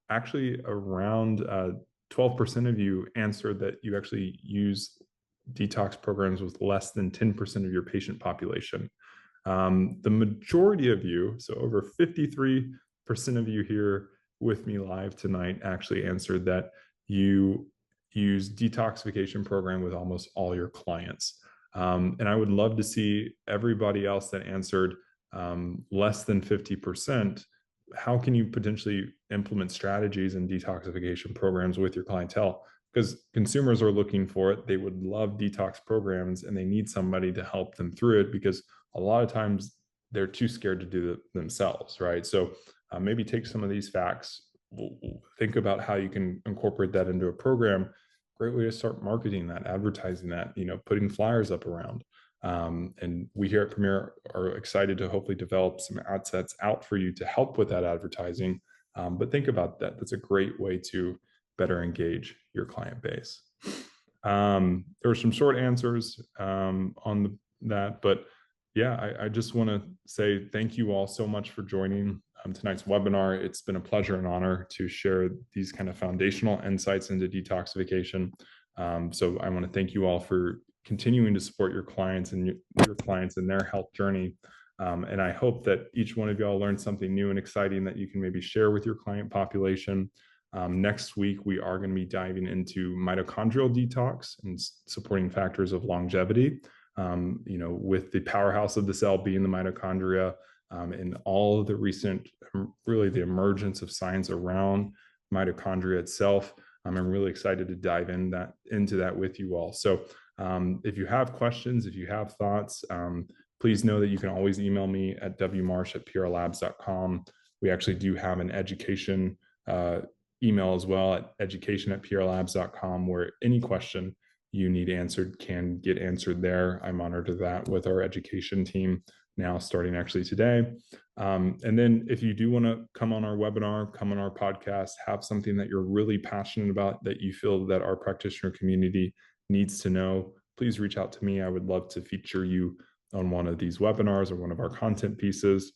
Actually, around 12% of you answered that you actually use detox programs with less than 10% of your patient population. The majority of you, so over 53% of you here with me live tonight, actually answered that you use detoxification program with almost all your clients. And I would love to see everybody else that answered less than 50%. How can you potentially implement strategies and detoxification programs with your clientele? Because consumers are looking for it. They would love detox programs, and they need somebody to help them through it, because a lot of times they're too scared to do it themselves, right? So maybe take some of these facts, think about how you can incorporate that into a program. Great way to start marketing that, advertising that, putting flyers up around. And we here at Premier are excited to hopefully develop some ad sets out for you to help with that advertising. But think about that. That's a great way to better engage your client base. There were some short answers on that, but yeah, I just want to say thank you all so much for joining tonight's webinar. It's been a pleasure and honor to share these kind of foundational insights into detoxification. So I want to thank you all for continuing to support your clients and your clients in their health journey. And I hope that each one of y'all learned something new and exciting that you can maybe share with your client population. Next week, we are going to be diving into mitochondrial detox and supporting factors of longevity, with the powerhouse of the cell being the mitochondria, and all of the recent, really the emergence of science around mitochondria itself. I'm really excited to dive into that with you all. So if you have questions, if you have thoughts, please know that you can always email me at wmarsh@prlabs.com. We actually do have an education email as well at education@prlabs.com, where any question you need answered can get answered there. I monitor that with our education team now, starting actually today. And then if you do want to come on our webinar, come on our podcast, have something that you're really passionate about that you feel that our practitioner community needs to know, please reach out to me. I would love to feature you on one of these webinars or one of our content pieces.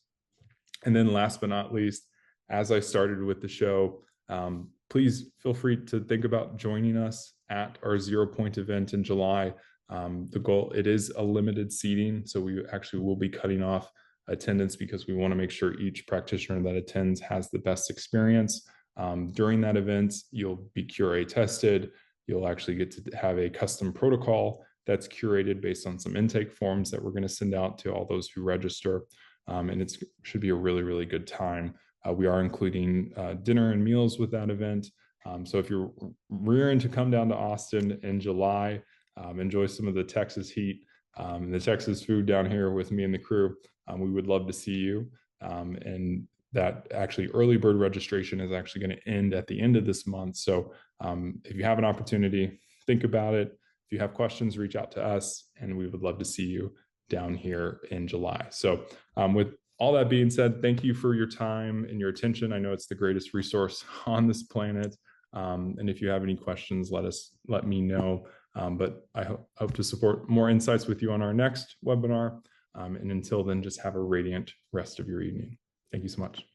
And then last but not least, as I started with the show, please feel free to think about joining us at our 0 Point event in July. The goal, it is a limited seating, so we actually will be cutting off attendance because we want to make sure each practitioner that attends has the best experience. During that event, you'll be QRA tested. You'll actually get to have a custom protocol that's curated based on some intake forms that we're going to send out to all those who register. And it should be a really, really good time. We are including dinner and meals with that event. So if you're rearing to come down to Austin in July, enjoy some of the Texas heat, the Texas food down here with me and the crew, we would love to see you. And that actually early bird registration is actually going to end at the end of this month. So if you have an opportunity, think about it. If you have questions, reach out to us, and we would love to see you down here in July. So with all that being said, thank you for your time and your attention. I know it's the greatest resource on this planet. And if you have any questions, let me know. But I hope to support more insights with you on our next webinar. And until then, just have a radiant rest of your evening. Thank you so much.